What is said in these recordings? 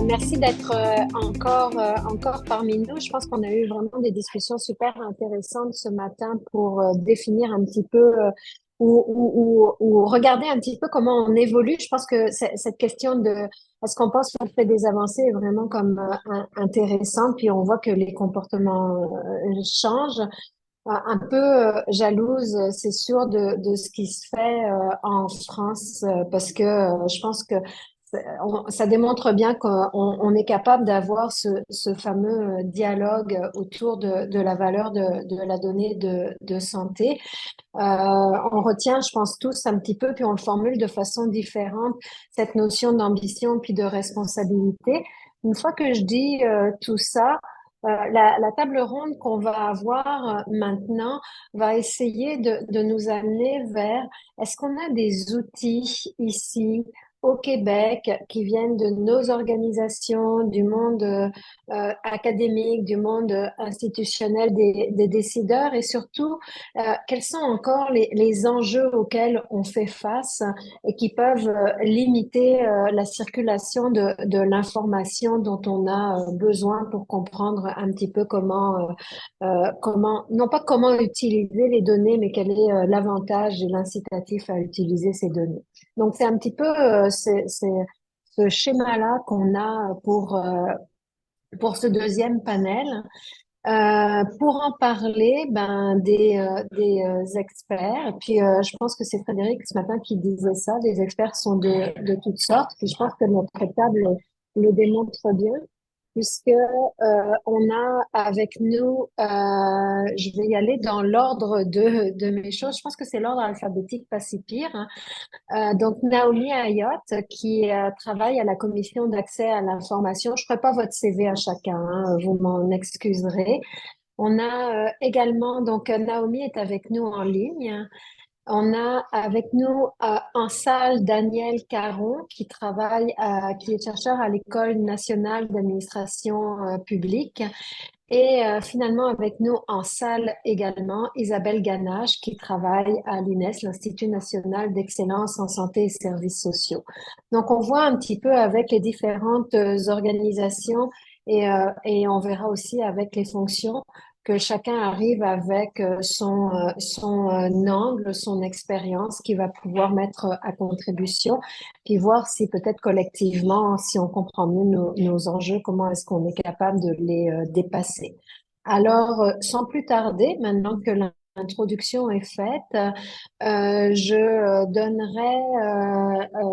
Merci d'être encore parmi nous. Je pense qu'on a eu vraiment des discussions super intéressantes ce matin pour définir un petit peu ou regarder un petit peu comment on évolue. Je pense que cette question de est-ce qu'on pense qu'on fait des avancées est vraiment comme intéressante. Puis on voit que les comportements changent. Un peu jalouse, c'est sûr, de ce qui se fait en France parce que je pense que ça démontre bien qu'on est capable d'avoir ce fameux dialogue autour de la valeur de la donnée de santé. On retient, je pense, tous un petit peu, puis on le formule de façon différente, cette notion d'ambition puis de responsabilité. Une fois que je dis tout ça, la table ronde qu'on va avoir maintenant va essayer de nous amener vers, est-ce qu'on a des outils ici au Québec qui viennent de nos organisations, du monde académique, du monde institutionnel des décideurs et surtout, quels sont encore les enjeux auxquels on fait face et qui peuvent limiter la circulation de l'information dont on a besoin pour comprendre un petit peu non pas comment utiliser les données, mais quel est l'avantage et l'incitatif à utiliser ces données. Donc, c'est un petit peu ce schéma-là qu'on a pour ce deuxième panel. Pour en parler, des experts. Puis je pense que c'est Frédéric ce matin qui disait ça. Les experts sont de toutes sortes. Puis je pense que notre table le démontre bien, puisque on a avec nous, je vais y aller dans l'ordre de mes choses. Je pense que c'est l'ordre alphabétique, pas si pire, hein. Donc Naomi Ayotte, qui travaille à la commission d'accès à l'information. Je ne ferai pas votre CV à chacun, hein, vous m'en excuserez. On a également, donc Naomi est avec nous en ligne. On a avec nous en salle Daniel Caron qui est chercheur à l'École nationale d'administration publique. Et finalement, avec nous en salle également, Isabelle Ganache, qui travaille à l'INES, l'Institut national d'excellence en santé et services sociaux. Donc, on voit un petit peu avec les différentes organisations et on verra aussi avec les fonctions que chacun arrive avec son angle, son expérience qu'il va pouvoir mettre à contribution, puis voir si peut-être collectivement, si on comprend mieux nos enjeux, comment est-ce qu'on est capable de les dépasser. Alors, sans plus tarder, maintenant que l'introduction est faite, je donnerai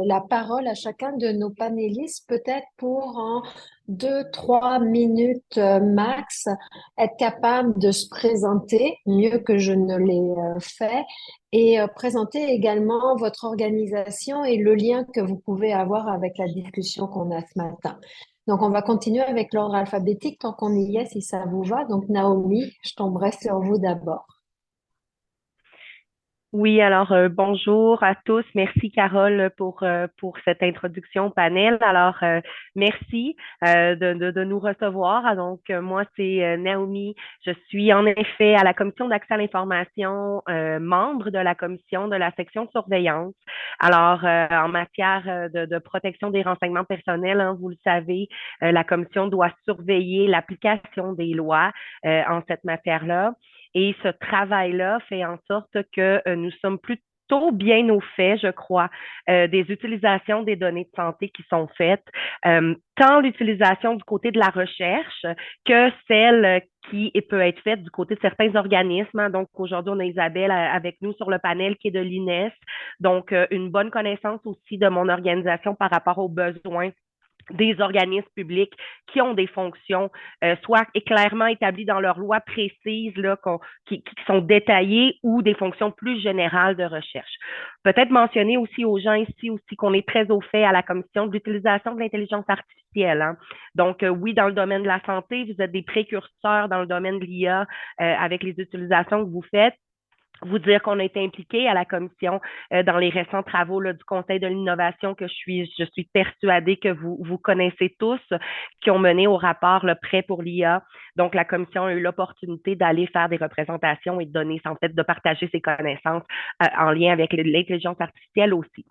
la parole à chacun de nos panélistes, peut-être pour en 2, 3 minutes max, être capable de se présenter mieux que je ne l'ai fait et présenter également votre organisation et le lien que vous pouvez avoir avec la discussion qu'on a ce matin. Donc, on va continuer avec l'ordre alphabétique tant qu'on y est, si ça vous va. Donc, Naomi, je tomberai sur vous d'abord. Oui, alors bonjour à tous. Merci Carole pour cette introduction au panel. Alors merci de nous recevoir. Moi c'est Naomi. Je suis en effet à la commission d'accès à l'information, membre de la commission de la section de surveillance. Alors en matière de protection des renseignements personnels, hein, vous le savez, la commission doit surveiller l'application des lois en cette matière-là. Et ce travail-là fait en sorte que nous sommes plutôt bien au fait, je crois, des utilisations des données de santé qui sont faites, tant l'utilisation du côté de la recherche que celle qui peut être faite du côté de certains organismes, hein. Donc, aujourd'hui, on a Isabelle avec nous sur le panel qui est de l'INES. Donc, une bonne connaissance aussi de mon organisation par rapport aux besoins des organismes publics qui ont des fonctions, soit clairement établies dans leurs lois précises là, qui sont détaillées ou des fonctions plus générales de recherche. Peut-être mentionner aussi aux gens ici aussi qu'on est très au fait à la commission de l'utilisation de l'intelligence artificielle, hein. Donc, oui, dans le domaine de la santé, vous êtes des précurseurs dans le domaine de l'IA avec les utilisations que vous faites. vous dire qu'on a été impliqué à la commission dans les récents travaux là, du Conseil de l'innovation que je suis persuadée que vous connaissez tous, qui ont mené au rapport le prêt pour l'IA. Donc, la commission a eu l'opportunité d'aller faire des représentations et de donner, en fait, de partager ses connaissances en lien avec l'intelligence artificielle aussi.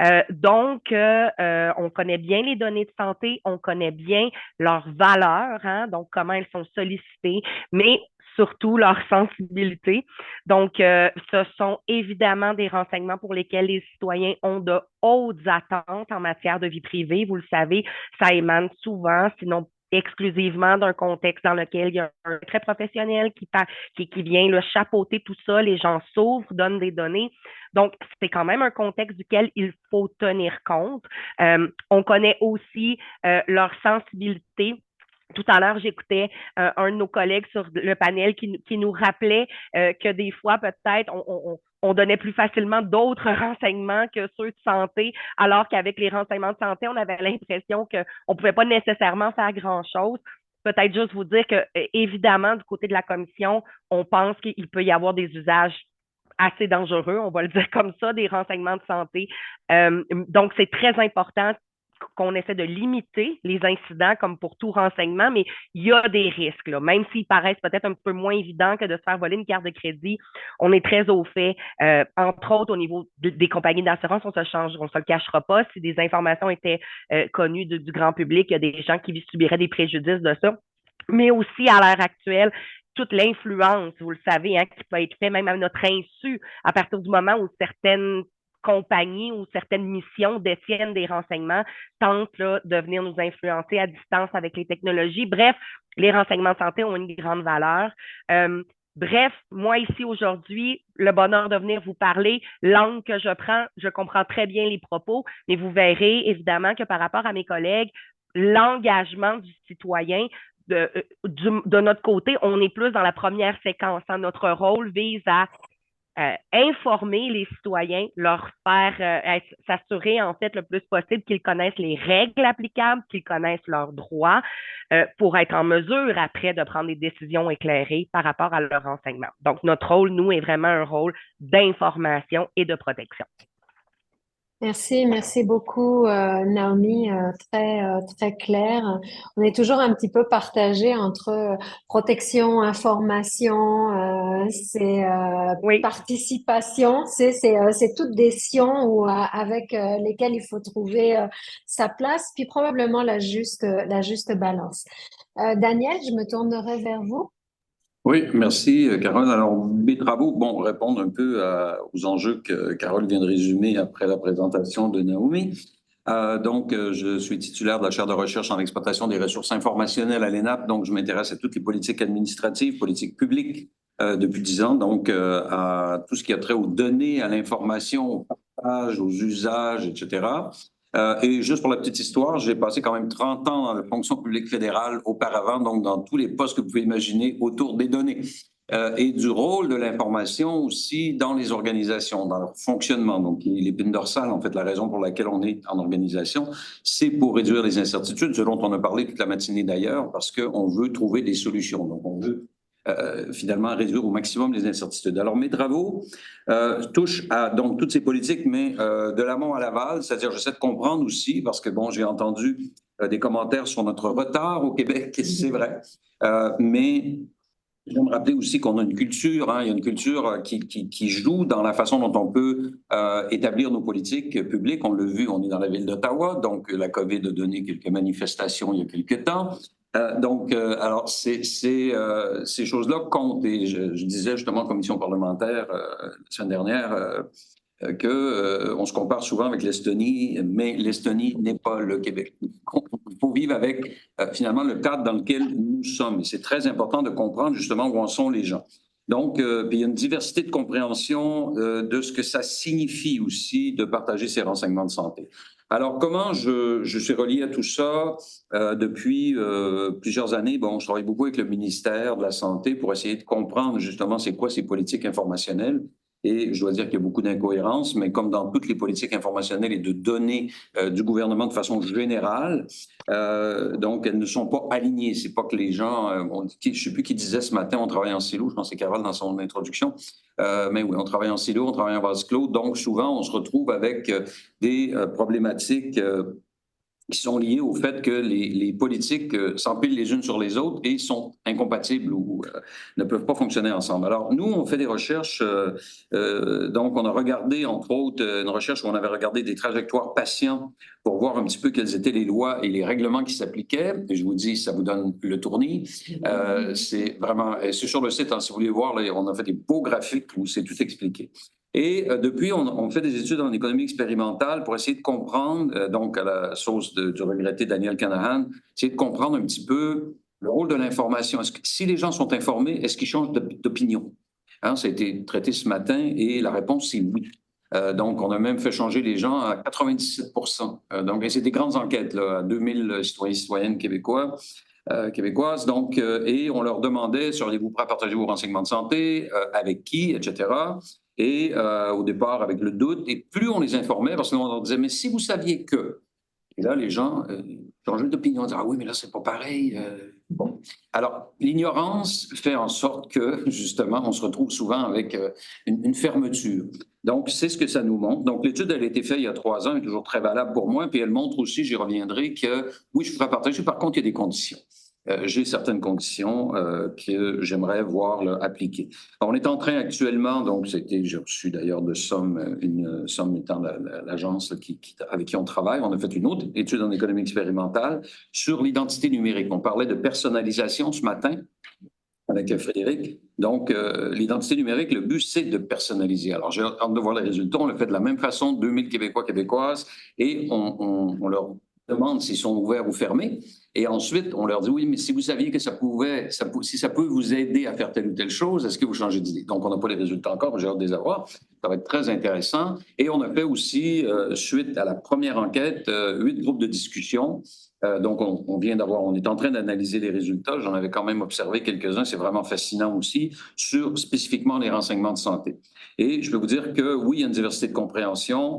On connaît bien les données de santé, on connaît bien leurs valeurs, hein, donc comment elles sont sollicitées, mais surtout leur sensibilité. Donc, ce sont évidemment des renseignements pour lesquels les citoyens ont de hautes attentes en matière de vie privée. Vous le savez, ça émane souvent, sinon exclusivement d'un contexte dans lequel il y a un très professionnel qui vient le chapeauter tout ça, les gens s'ouvrent, donnent des données. Donc, c'est quand même un contexte duquel il faut tenir compte. On connaît aussi leur sensibilité. Tout à l'heure, j'écoutais un de nos collègues sur le panel qui nous rappelait que des fois, peut-être, on donnait plus facilement d'autres renseignements que ceux de santé, alors qu'avec les renseignements de santé, on avait l'impression qu'on ne pouvait pas nécessairement faire grand-chose. Peut-être juste vous dire que, évidemment, du côté de la commission, on pense qu'il peut y avoir des usages assez dangereux, on va le dire comme ça, des renseignements de santé. Donc, c'est très important qu'on essaie de limiter les incidents comme pour tout renseignement, mais il y a des risques, là. Même s'ils paraissent peut-être un peu moins évidents que de se faire voler une carte de crédit, on est très au fait, entre autres au niveau des compagnies d'assurance, on se le cachera pas, si des informations étaient connues du grand public, il y a des gens qui subiraient des préjudices de ça, mais aussi à l'heure actuelle, toute l'influence, vous le savez, hein, qui peut être faite même à notre insu à partir du moment où certaines compagnies ou certaines missions détiennent des renseignements, tentent là, de venir nous influencer à distance avec les technologies. Bref, les renseignements de santé ont une grande valeur. Bref, moi ici aujourd'hui, le bonheur de venir vous parler, l'angle que je prends, je comprends très bien les propos, mais vous verrez évidemment que par rapport à mes collègues, l'engagement du citoyen, de notre côté, on est plus dans la première séquence. Hein. Notre rôle vise à informer les citoyens, leur faire s'assurer en fait le plus possible qu'ils connaissent les règles applicables, qu'ils connaissent leurs droits pour être en mesure après de prendre des décisions éclairées par rapport à leur renseignement. Donc, notre rôle, nous, est vraiment un rôle d'information et de protection. Merci beaucoup Naomi, très clair. On est toujours un petit peu partagé entre protection, information, c'est Oui. participation, c'est toutes des sions avec lesquelles il faut trouver sa place, puis probablement la juste balance. Daniel, je me tournerai vers vous. Oui, merci, Carole. Alors, mes travaux, répondent un peu aux enjeux que Carole vient de résumer après la présentation de Naomi. Je suis titulaire de la chaire de recherche en exploitation des ressources informationnelles à l'ENAP. Donc, je m'intéresse à toutes les politiques administratives, politiques publiques depuis 10 ans. Donc, à tout ce qui a trait aux données, à l'information, au partage, aux usages, etc. Et juste pour la petite histoire, j'ai passé quand même 30 ans dans la fonction publique fédérale auparavant, donc dans tous les postes que vous pouvez imaginer autour des données. Et du rôle de l'information aussi dans les organisations, dans leur fonctionnement. Donc, l'épine dorsale, en fait, la raison pour laquelle on est en organisation, c'est pour réduire les incertitudes, ce dont on a parlé toute la matinée d'ailleurs, parce qu'on veut trouver des solutions. Donc, on veut finalement réduire au maximum les incertitudes. Alors, mes travaux touchent à donc toutes ces politiques, mais de l'amont à l'aval, c'est-à-dire j'essaie de comprendre aussi, parce que j'ai entendu des commentaires sur notre retard au Québec, c'est vrai, mais je me rappeler aussi qu'on a une culture, hein, il y a une culture qui joue dans la façon dont on peut établir nos politiques publiques. On l'a vu, on est dans la ville d'Ottawa, donc la COVID a donné quelques manifestations il y a quelques temps. Alors, ces choses-là comptent. Et je disais justement en commission parlementaire la semaine dernière on se compare souvent avec l'Estonie, mais l'Estonie n'est pas le Québec. Il faut vivre avec finalement le cadre dans lequel nous sommes. Et c'est très important de comprendre justement où en sont les gens. Donc, puis il y a une diversité de compréhension de ce que ça signifie aussi de partager ces renseignements de santé. Alors, comment je suis relié à tout ça depuis plusieurs années? Je travaille beaucoup avec le ministère de la Santé pour essayer de comprendre justement c'est quoi ces politiques informationnelles. Et je dois dire qu'il y a beaucoup d'incohérences, mais comme dans toutes les politiques informationnelles et de données du gouvernement de façon générale, donc elles ne sont pas alignées. C'est pas que les gens, je ne sais plus qui disait ce matin, on travaille en silo, je pense que c'est Carole dans son introduction, mais oui, on travaille en silo, on travaille en vase clos, donc souvent on se retrouve avec des problématiques qui sont liées au fait que les politiques s'empilent les unes sur les autres et sont incompatibles ou ne peuvent pas fonctionner ensemble. Alors, nous, on fait des recherches. Donc, on a regardé, entre autres, une recherche où on avait regardé des trajectoires patients pour voir un petit peu quelles étaient les lois et les règlements qui s'appliquaient. Et je vous dis, ça vous donne le tournis. C'est vraiment, c'est sur le site, hein, si vous voulez voir, là, on a fait des beaux graphiques où c'est tout expliqué. Et depuis, on fait des études en économie expérimentale pour essayer de comprendre, donc à la sauce du regretté Daniel Kanahan, essayer de comprendre un petit peu le rôle de l'information. Est-ce que, si les gens sont informés, est-ce qu'ils changent d'opinion? Hein, ça a été traité ce matin et la réponse, c'est oui. Donc, on a même fait changer les gens à 97 donc, c'est des grandes enquêtes, là, à 2000 citoyens et citoyennes québécoises. Donc, et on leur demandait, seriez-vous prêts à partager vos renseignements de santé, avec qui, etc. Et au départ, avec le doute, et plus on les informait, parce qu'on leur disait, mais si vous saviez que, et là, les gens changeaient d'opinion, disaient, ah oui, mais là, c'est pas pareil. Bon. Alors, l'ignorance fait en sorte que, justement, on se retrouve souvent avec une fermeture. Donc, c'est ce que ça nous montre. Donc, l'étude, elle a été faite il y a 3 ans, elle est toujours très valable pour moi, puis elle montre aussi, j'y reviendrai, que oui, je pourrais partager, par contre, il y a des conditions. J'ai certaines conditions que j'aimerais voir là, appliquées. On est en train actuellement, donc j'ai reçu d'ailleurs de Somme, une Somme étant l'agence avec qui on travaille. On a fait une autre étude en économie expérimentale sur l'identité numérique. On parlait de personnalisation ce matin avec Frédéric. Donc, l'identité numérique, le but, c'est de personnaliser. Alors, j'ai hâte de voir les résultats. On l'a fait de la même façon, 2000 Québécois, Québécoises, et on leur demande s'ils sont ouverts ou fermés. Et ensuite, on leur dit, oui, mais si vous saviez que si ça peut vous aider à faire telle ou telle chose, est-ce que vous changez d'idée? Donc, on n'a pas les résultats encore, mais j'ai hâte de les avoir. Ça va être très intéressant. Et on a fait aussi, suite à la première enquête, 8 groupes de discussion. Donc, on est en train d'analyser les résultats. J'en avais quand même observé quelques-uns. C'est vraiment fascinant aussi sur spécifiquement les renseignements de santé. Et je peux vous dire que oui, il y a une diversité de compréhension,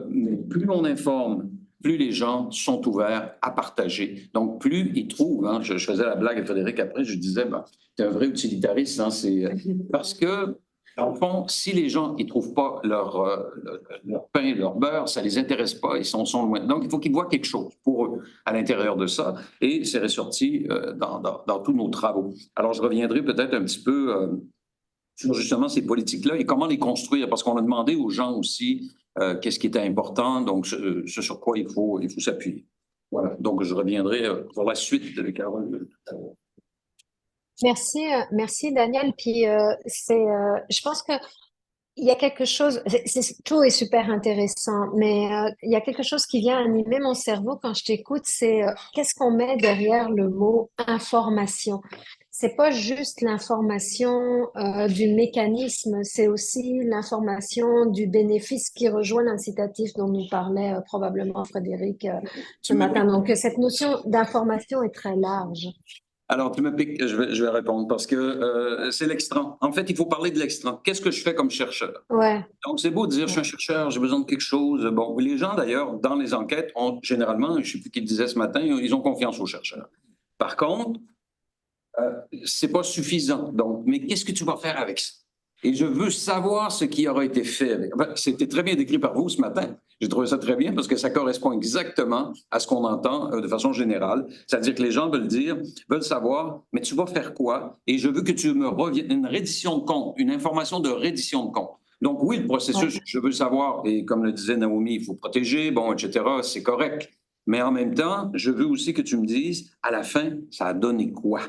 mais plus on informe, plus les gens sont ouverts à partager. Donc, plus ils trouvent, hein, je faisais la blague à Frédéric après, je disais, ben, tu es un vrai utilitariste, hein, c'est parce que, dans le fond, si les gens ne trouvent pas leur pain, leur beurre, ça ne les intéresse pas, ils sont loin. Donc, il faut qu'ils voient quelque chose pour eux à l'intérieur de ça, et c'est ressorti dans tous nos travaux. Alors, je reviendrai peut-être un petit peu sur justement ces politiques-là et comment les construire, parce qu'on a demandé aux gens aussi qu'est-ce qui était important, donc ce sur quoi il faut s'appuyer. Voilà, donc je reviendrai pour la suite de Carole. Merci Daniel. Puis je pense que il y a quelque chose, tout est super intéressant, mais il y a quelque chose qui vient animer mon cerveau quand je t'écoute, c'est qu'est-ce qu'on met derrière le mot information? C'est pas juste l'information du mécanisme, c'est aussi l'information du bénéfice qui rejoint l'incitatif dont nous parlait probablement Frédéric ce matin. Donc cette notion d'information est très large. Alors, tu me piques, je vais répondre parce que c'est l'extra. En fait, il faut parler de l'extra. Qu'est-ce que je fais comme chercheur? Ouais. Donc, c'est beau de dire, je suis un chercheur, j'ai besoin de quelque chose. Bon, les gens, d'ailleurs, dans les enquêtes, ont généralement, je ne sais plus qui le disait ce matin, ils ont confiance aux chercheurs. Par contre, c'est pas suffisant. Donc, mais qu'est-ce que tu vas faire avec ça? Et je veux savoir ce qui aura été fait avec. Enfin, c'était très bien décrit par vous ce matin. J'ai trouvé ça très bien parce que ça correspond exactement à ce qu'on entend de façon générale. C'est-à-dire que les gens veulent savoir, mais tu vas faire quoi? Et je veux que tu me reviennes une reddition de compte, une information de reddition de compte. Donc oui, le processus, je veux savoir, et comme le disait Naomi, il faut protéger, bon, etc., c'est correct. Mais en même temps, je veux aussi que tu me dises, à la fin, ça a donné quoi?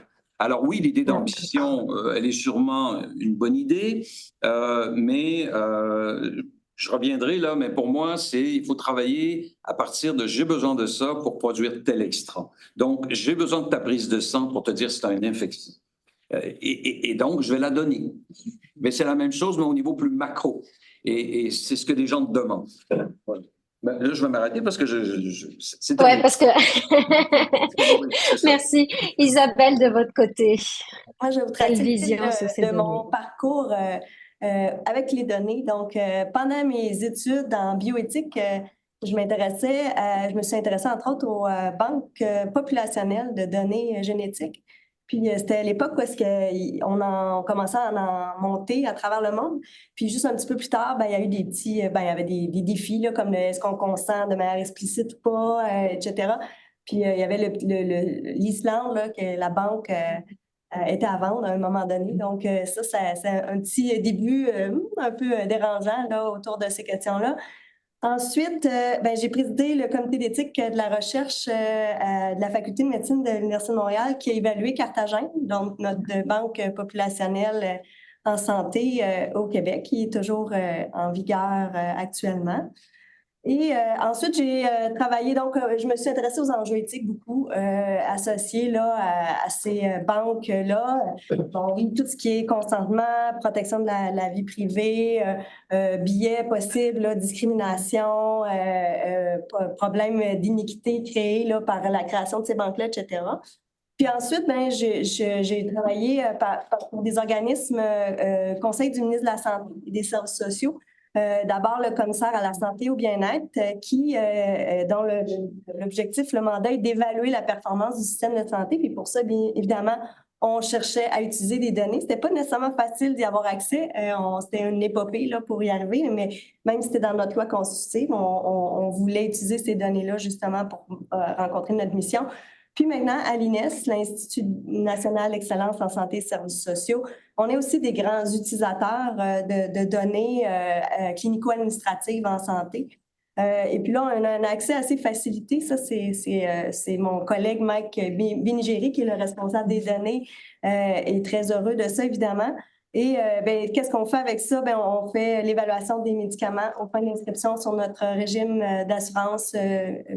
Alors oui, l'idée d'ambition, elle est sûrement une bonne idée, mais je reviendrai là, mais pour moi, il faut travailler à partir de j'ai besoin de ça pour produire tel extra. Donc, j'ai besoin de ta prise de sang pour te dire si tu as une infection. Et donc, je vais la donner. Mais c'est la même chose, mais au niveau plus macro. Et c'est ce que les gens te demandent. Voilà. Ben, là, je vais m'arrêter parce que ouais, parce que merci Isabelle de votre côté. Moi, je voudrais dire de mon parcours. avec les données. Donc, pendant mes études en bioéthique, je me suis intéressée entre autres aux banques populationnelles de données génétiques. Puis c'était à l'époque où on commençait à en monter à travers le monde. Puis juste un petit peu plus tard, ben, il y a eu il y avait des défis là, comme est-ce qu'on consent de manière explicite ou pas, etc. Puis il y avait l'Islande, là, que la banque était à vendre à un moment donné. Donc ça, c'est un petit début un peu dérangeant là, autour de ces questions-là. Ensuite, j'ai présidé le comité d'éthique de la recherche de la Faculté de médecine de l'Université de Montréal qui a évalué Cartagène, donc notre banque populationnelle en santé au Québec, qui est toujours en vigueur actuellement. Et ensuite, j'ai travaillé, donc je me suis intéressée aux enjeux éthiques beaucoup, associés là, à ces banques-là. Bon, oui, tout ce qui est consentement, protection de la vie privée, biais possibles, là, discrimination, problèmes d'iniquité créés là, par la création de ces banques-là, etc. Puis ensuite, j'ai travaillé pour des organismes, Conseil du ministre de la Santé et des Services sociaux. D'abord, le commissaire à la santé et au bien-être, dont l'objectif, le mandat est d'évaluer la performance du système de santé. Puis pour ça, bien évidemment, on cherchait à utiliser des données. C'était pas nécessairement facile d'y avoir accès. C'était une épopée là, pour y arriver, mais même si c'était dans notre loi constitutive, on voulait utiliser ces données-là justement pour rencontrer notre mission. Puis maintenant, à l'INES, l'Institut national d'excellence en santé et services sociaux, on est aussi des grands utilisateurs de données clinico-administratives en santé. Et puis là, on a un accès assez facilité. Ça, c'est mon collègue Mike Binigeri, qui est le responsable des données, est très heureux de ça, évidemment. Et qu'est-ce qu'on fait avec ça? On fait l'évaluation des médicaments, on fait l'inscription sur notre régime d'assurance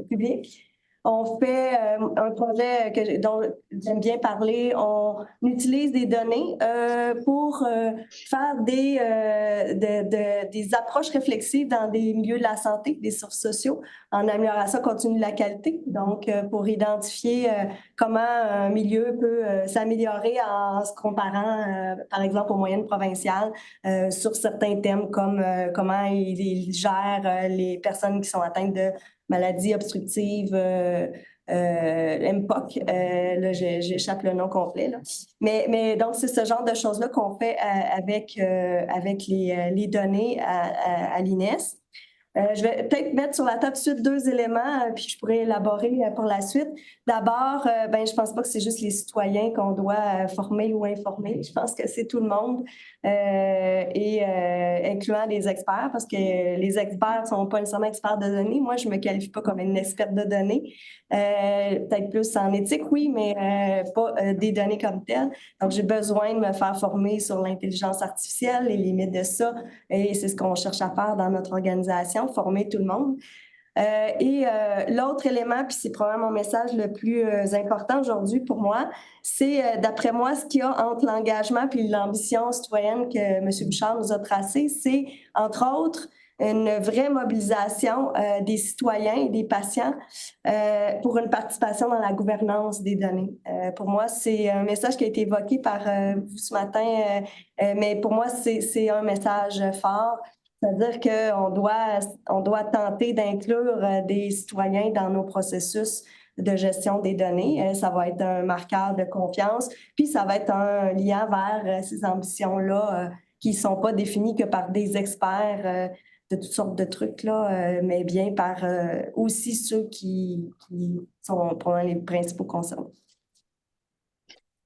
publique. On fait un projet dont j'aime bien parler. On utilise des données pour faire des approches réflexives dans des milieux de la santé, des services sociaux, en amélioration continue de la qualité. Donc, pour identifier comment un milieu peut s'améliorer en se comparant, par exemple, aux moyennes provinciales sur certains thèmes comme comment ils gèrent les personnes qui sont atteintes de maladies obstructives, MPOC, là, j'échappe le nom complet. Là. Mais donc, c'est ce genre de choses-là qu'on fait avec les données à l'INES. Je vais peut-être mettre sur la table suite deux éléments, puis je pourrais élaborer pour la suite. D'abord, je pense pas que c'est juste les citoyens qu'on doit former ou informer. Je pense que c'est tout le monde, incluant les experts, parce que les experts sont pas nécessairement experts de données. Moi, je me qualifie pas comme une experte de données. Peut-être plus en éthique, oui, mais pas des données comme telles. Donc, j'ai besoin de me faire former sur l'intelligence artificielle, les limites de ça, et c'est ce qu'on cherche à faire dans notre organisation, former tout le monde. L'autre élément, puis c'est probablement mon message le plus important aujourd'hui pour moi, c'est d'après moi, ce qu'il y a entre l'engagement puis l'ambition citoyenne que M. Bouchard nous a tracée, c'est entre autres une vraie mobilisation des citoyens et des patients pour une participation dans la gouvernance des données. Pour moi, c'est un message qui a été évoqué par vous ce matin, mais pour moi, c'est un message fort. C'est-à-dire qu'on doit tenter d'inclure des citoyens dans nos processus de gestion des données. Ça va être un marqueur de confiance, puis ça va être un lien vers ces ambitions-là qui ne sont pas définies que par des experts de toutes sortes de trucs, là, mais bien par aussi ceux qui sont probablement les principaux concernés.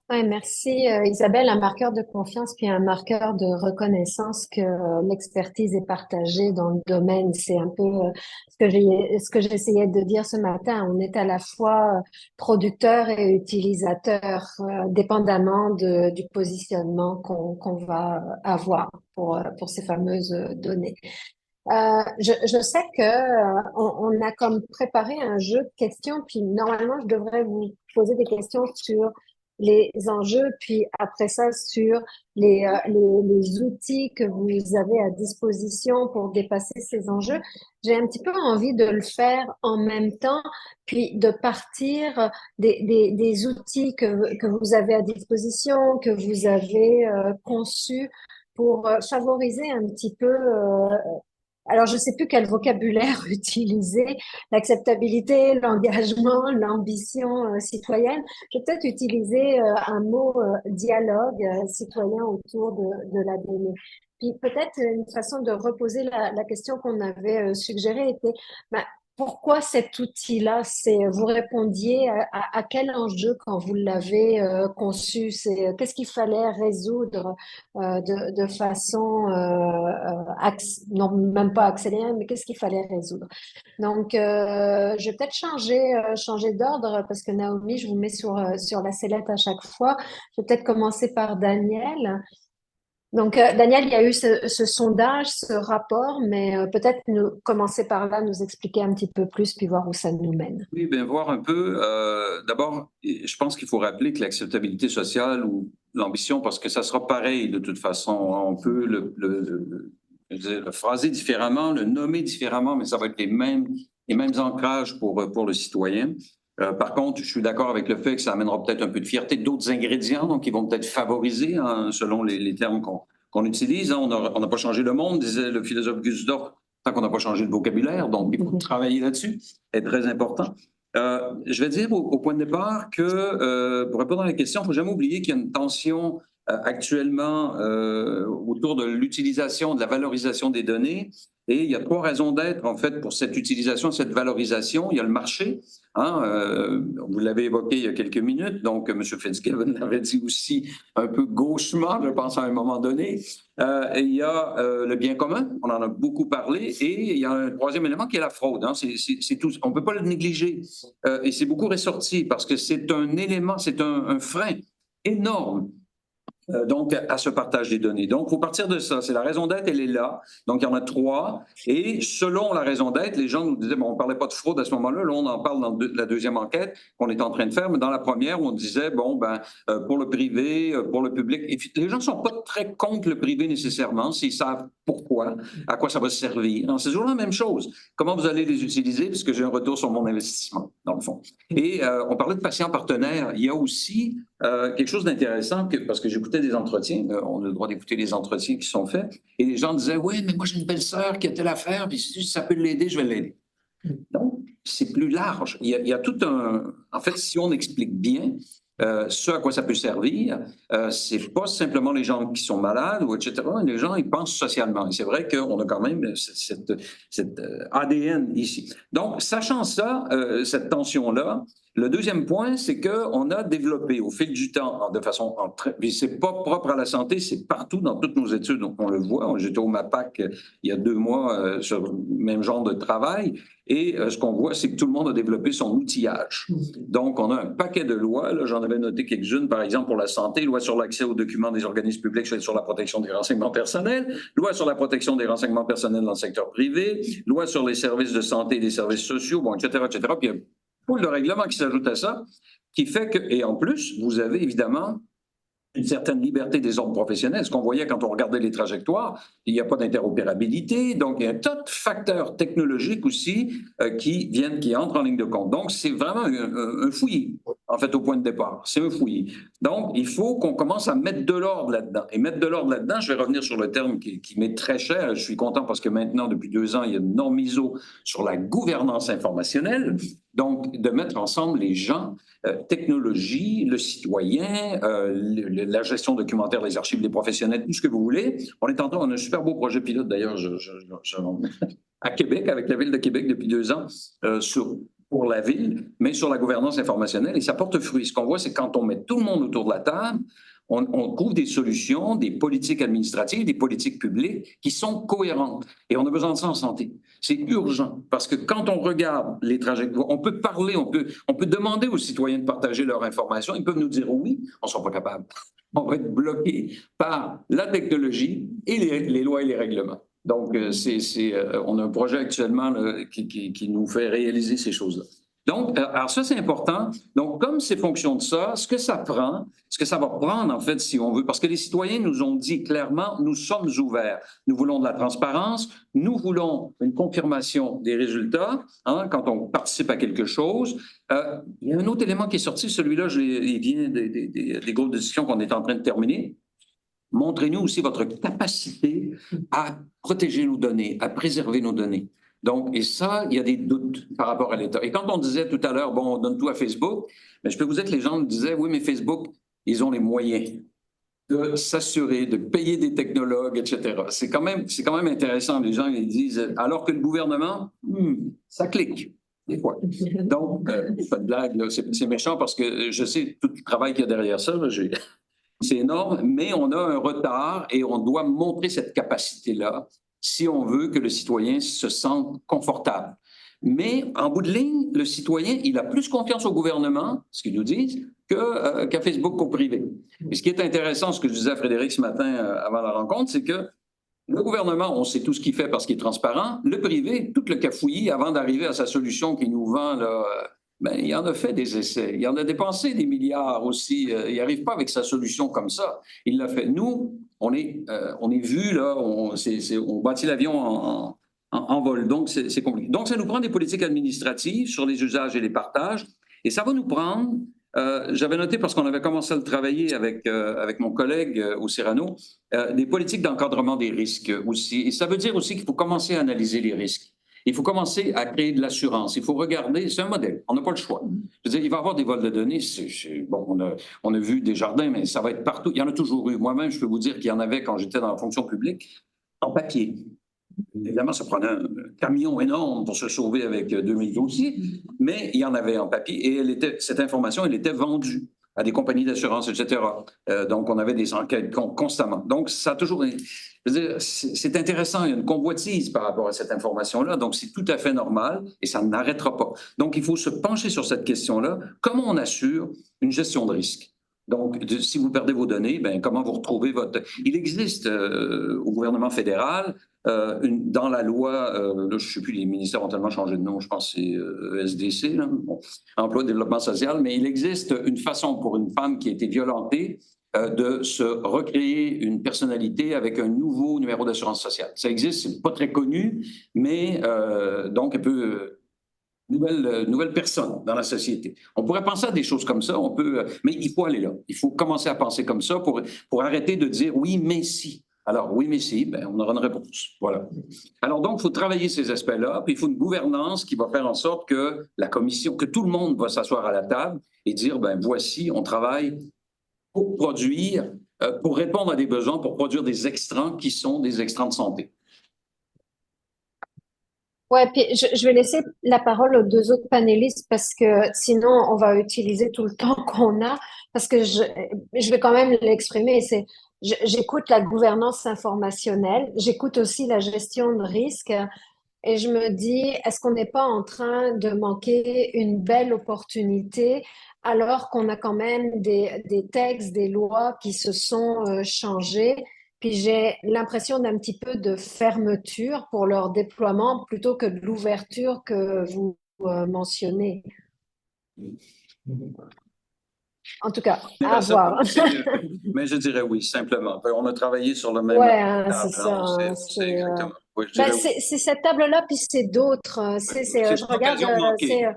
Ouais, merci Isabelle. Un marqueur de confiance puis un marqueur de reconnaissance que l'expertise est partagée dans le domaine. C'est un peu ce que j'essayais de dire ce matin. On est à la fois producteur et utilisateur, dépendamment du positionnement qu'on va avoir pour ces fameuses données. Je sais que on a comme préparé un jeu de questions, puis normalement je devrais vous poser des questions sur les enjeux, puis après ça sur les outils que vous avez à disposition pour dépasser ces enjeux. J'ai un petit peu envie de le faire en même temps, puis de partir des outils que vous avez à disposition, que vous avez conçus pour favoriser un petit peu, alors je ne sais plus quel vocabulaire utiliser, l'acceptabilité, l'engagement, l'ambition citoyenne. Je vais peut-être utiliser un mot dialogue citoyen autour de la donnée. Puis peut-être une façon de reposer la question qu'on avait suggérée était, ben, pourquoi cet outil-là, vous répondiez à quel enjeu quand vous l'avez conçu? Qu'est-ce qu'il fallait résoudre de façon, non, même pas accélérée, mais qu'est-ce qu'il fallait résoudre? Donc, je vais peut-être changer d'ordre parce que Naomi, je vous mets sur la sellette à chaque fois. Je vais peut-être commencer par Daniel. Donc, Daniel, il y a eu ce sondage, ce rapport, mais peut-être commencer par là, nous expliquer un petit peu plus, puis voir où ça nous mène. Oui, bien, voir un peu. D'abord, je pense qu'il faut rappeler que l'acceptabilité sociale ou l'ambition, parce que ça sera pareil de toute façon, on peut le phraser différemment, le nommer différemment, mais ça va être les mêmes ancrages pour le citoyen. Par contre, je suis d'accord avec le fait que ça amènera peut-être un peu de fierté, d'autres ingrédients, donc ils vont peut-être favoriser, hein, selon les termes qu'on utilise. Hein. On n'a pas changé le monde, disait le philosophe Gusdorf, tant qu'on n'a pas changé le vocabulaire, donc il faut travailler là-dessus, c'est très important. Je vais dire au point de départ que, pour répondre à la question, il ne faut jamais oublier qu'il y a une tension actuellement autour de l'utilisation, de la valorisation des données. Et il y a 3 raisons d'être, en fait, pour cette utilisation, cette valorisation. Il y a le marché, hein, vous l'avez évoqué il y a quelques minutes, donc M. Fitzgibbon l'avait dit aussi un peu gauchement, je pense, à un moment donné. Il y a le bien commun, on en a beaucoup parlé, et il y a un 3e élément qui est la fraude. Hein. C'est tout, on ne peut pas le négliger, et c'est beaucoup ressorti parce que c'est un élément, c'est un frein énorme. Donc, à ce partage des données. Donc, il faut partir de ça. C'est la raison d'être, elle est là. Donc, il y en a 3. Et selon la raison d'être, les gens nous disaient, bon, on ne parlait pas de fraude à ce moment-là. Là, on en parle dans la 2e enquête qu'on est en train de faire. Mais dans la première, on disait, bon, ben, pour le privé, pour le public. Et les gens ne sont pas très contre le privé nécessairement, s'ils savent pourquoi, à quoi ça va servir. C'est toujours la même chose. Comment vous allez les utiliser, puisque j'ai un retour sur mon investissement, dans le fond. Et on parlait de patients partenaires. Il y a aussi quelque chose d'intéressant, parce que j'écoutais des entretiens, on a le droit d'écouter les entretiens qui sont faits, et les gens disaient, oui, mais moi j'ai une belle-sœur qui a telle affaire, puis si ça peut l'aider, je vais l'aider. Donc, c'est plus large. Il y a tout un... En fait, si on explique bien ce à quoi ça peut servir, c'est pas simplement les gens qui sont malades, ou etc. Les gens, ils pensent socialement. Et c'est vrai qu'on a quand même cette ADN ici. Donc, sachant ça, cette tension-là, le 2e point, c'est qu'on a développé au fil du temps, de façon puis c'est pas propre à la santé, c'est partout dans toutes nos études, donc on le voit. J'étais au MAPAC il y a 2 mois sur le même genre de travail, et ce qu'on voit, c'est que tout le monde a développé son outillage. Donc, on a un paquet de lois, là, j'en avais noté quelques-unes, par exemple pour la santé, loi sur l'accès aux documents des organismes publics sur la protection des renseignements personnels, loi sur la protection des renseignements personnels dans le secteur privé, loi sur les services de santé et les services sociaux, bon, etc., etc. Puis il y a pool de règlements qui s'ajoute à ça, qui fait que, et en plus, vous avez évidemment une certaine liberté des ordres professionnels. Ce qu'on voyait quand on regardait les trajectoires, il n'y a pas d'interopérabilité, donc il y a un tas de facteurs technologiques aussi qui entrent en ligne de compte. Donc, c'est vraiment un fouillis, en fait, au point de départ. C'est un fouillis. Donc, il faut qu'on commence à mettre de l'ordre là-dedans. Et mettre de l'ordre là-dedans, je vais revenir sur le terme qui m'est très cher. Je suis content parce que maintenant, depuis 2 ans, il y a une norme ISO sur la gouvernance informationnelle. Donc, de mettre ensemble les gens, technologie, le citoyen, la gestion documentaire, les archives, les professionnels, tout ce que vous voulez. On a un super beau projet pilote d'ailleurs à Québec, avec la Ville de Québec depuis 2 ans, pour la Ville, mais sur la gouvernance informationnelle, et ça porte fruit. Ce qu'on voit, c'est que quand on met tout le monde autour de la table, on trouve des solutions, des politiques administratives, des politiques publiques qui sont cohérentes. Et on a besoin de ça en santé. C'est urgent, parce que quand on regarde les trajectoires, on peut parler, on peut demander aux citoyens de partager leurs informations. Ils peuvent nous dire oui, on ne sera pas capable. On va être bloqué par la technologie et les lois et les règlements. Donc, on a un projet actuellement là, qui nous fait réaliser ces choses-là. Donc, alors ça, c'est important. Donc, comme c'est fonction de ça, ce que ça va prendre, en fait, si on veut, parce que les citoyens nous ont dit clairement, nous sommes ouverts. Nous voulons de la transparence, nous voulons une confirmation des résultats, hein, quand on participe à quelque chose. Il y a un autre élément qui est sorti, celui-là, il vient des groupes de discussion qu'on est en train de terminer. montrez-nous aussi votre capacité à protéger nos données, à préserver nos données. Donc, et ça, il y a des doutes par rapport à l'État. Et quand on disait tout à l'heure, bon, on donne tout à Facebook, mais je peux vous dire que les gens me disaient, oui, mais Facebook, ils ont les moyens de s'assurer, de payer des technologues, etc. C'est quand même intéressant. Les gens ils disent, alors que le gouvernement, ça clique des fois. Donc, pas de blague, là, c'est méchant parce que je sais tout le travail qu'il y a derrière ça. Là, c'est énorme, mais on a un retard et on doit montrer cette capacité-là si on veut que le citoyen se sente confortable. Mais en bout de ligne, le citoyen, il a plus confiance au gouvernement, ce qu'ils nous disent, qu'à Facebook qu'au privé. Et ce qui est intéressant, ce que je disais à Frédéric ce matin avant la rencontre, c'est que le gouvernement, on sait tout ce qu'il fait parce qu'il est transparent. Le privé, tout le cafouillis avant d'arriver à sa solution qu'il nous vend, là, ben, il en a fait des essais. Il en a dépensé des milliards aussi. Il n'arrive pas avec sa solution comme ça. Il l'a fait. Nous, on est vus, là, on bâtit l'avion en vol. Donc, c'est compliqué. Donc, ça nous prend des politiques administratives sur les usages et les partages. Et ça va nous prendre, j'avais noté parce qu'on avait commencé à le travailler avec mon collègue au Cyrano, des politiques d'encadrement des risques aussi. Et ça veut dire aussi qu'il faut commencer à analyser les risques. Il faut commencer à créer de l'assurance. Il faut regarder, c'est un modèle, on n'a pas le choix. Je veux dire, il va y avoir des vols de données. Bon, on a vu des jardins, mais ça va être partout. Il y en a toujours eu. Moi-même, je peux vous dire qu'il y en avait quand j'étais dans la fonction publique, en papier. Évidemment, ça prenait un camion énorme pour se sauver avec 2000 dossiers, mais il y en avait en papier et cette information, elle était vendue à des compagnies d'assurance, etc. Donc, on avait des enquêtes constamment. Donc, ça a toujours... Je veux dire, c'est intéressant, il y a une convoitise par rapport à cette information-là, donc c'est tout à fait normal et ça n'arrêtera pas. Donc, il faut se pencher sur cette question-là. Comment on assure une gestion de risque? Donc, si vous perdez vos données, ben, comment vous retrouvez votre... Il existe au gouvernement fédéral, dans la loi, là, je ne sais plus, les ministères ont tellement changé de nom, je pense que c'est SDC, là, bon, Emploi et Développement social, mais il existe une façon pour une femme qui a été violentée de se recréer une personnalité avec un nouveau numéro d'assurance sociale. Ça existe, c'est pas très connu, mais donc elle peut... Nouvelle personne dans la société. On pourrait penser à des choses comme ça, mais il faut aller là. Il faut commencer à penser comme ça pour arrêter de dire oui, mais si. Alors, oui, mais si, ben, on aura une réponse. Voilà. Alors, donc, il faut travailler ces aspects-là, puis il faut une gouvernance qui va faire en sorte que la commission, que tout le monde va s'asseoir à la table et dire, ben, voici, on travaille pour produire, pour répondre à des besoins, pour produire des extrants qui sont des extrants de santé. Ouais, puis je vais laisser la parole aux deux autres panélistes parce que sinon on va utiliser tout le temps qu'on a parce que je vais quand même l'exprimer. J'écoute la gouvernance informationnelle, j'écoute aussi la gestion de risque et je me dis, est-ce qu'on n'est pas en train de manquer une belle opportunité alors qu'on a quand même des textes, des lois qui se sont changés? Puis j'ai l'impression d'un petit peu de fermeture pour leur déploiement plutôt que de l'ouverture que vous mentionnez. En tout cas, à voir. Mais je dirais oui, simplement. On a travaillé sur le même... Ouais, hein, c'est ça. C'est exactement. Oui, Ben, c'est cette table-là, puis c'est d'autres. C'est Je une regarde, occasion manquée.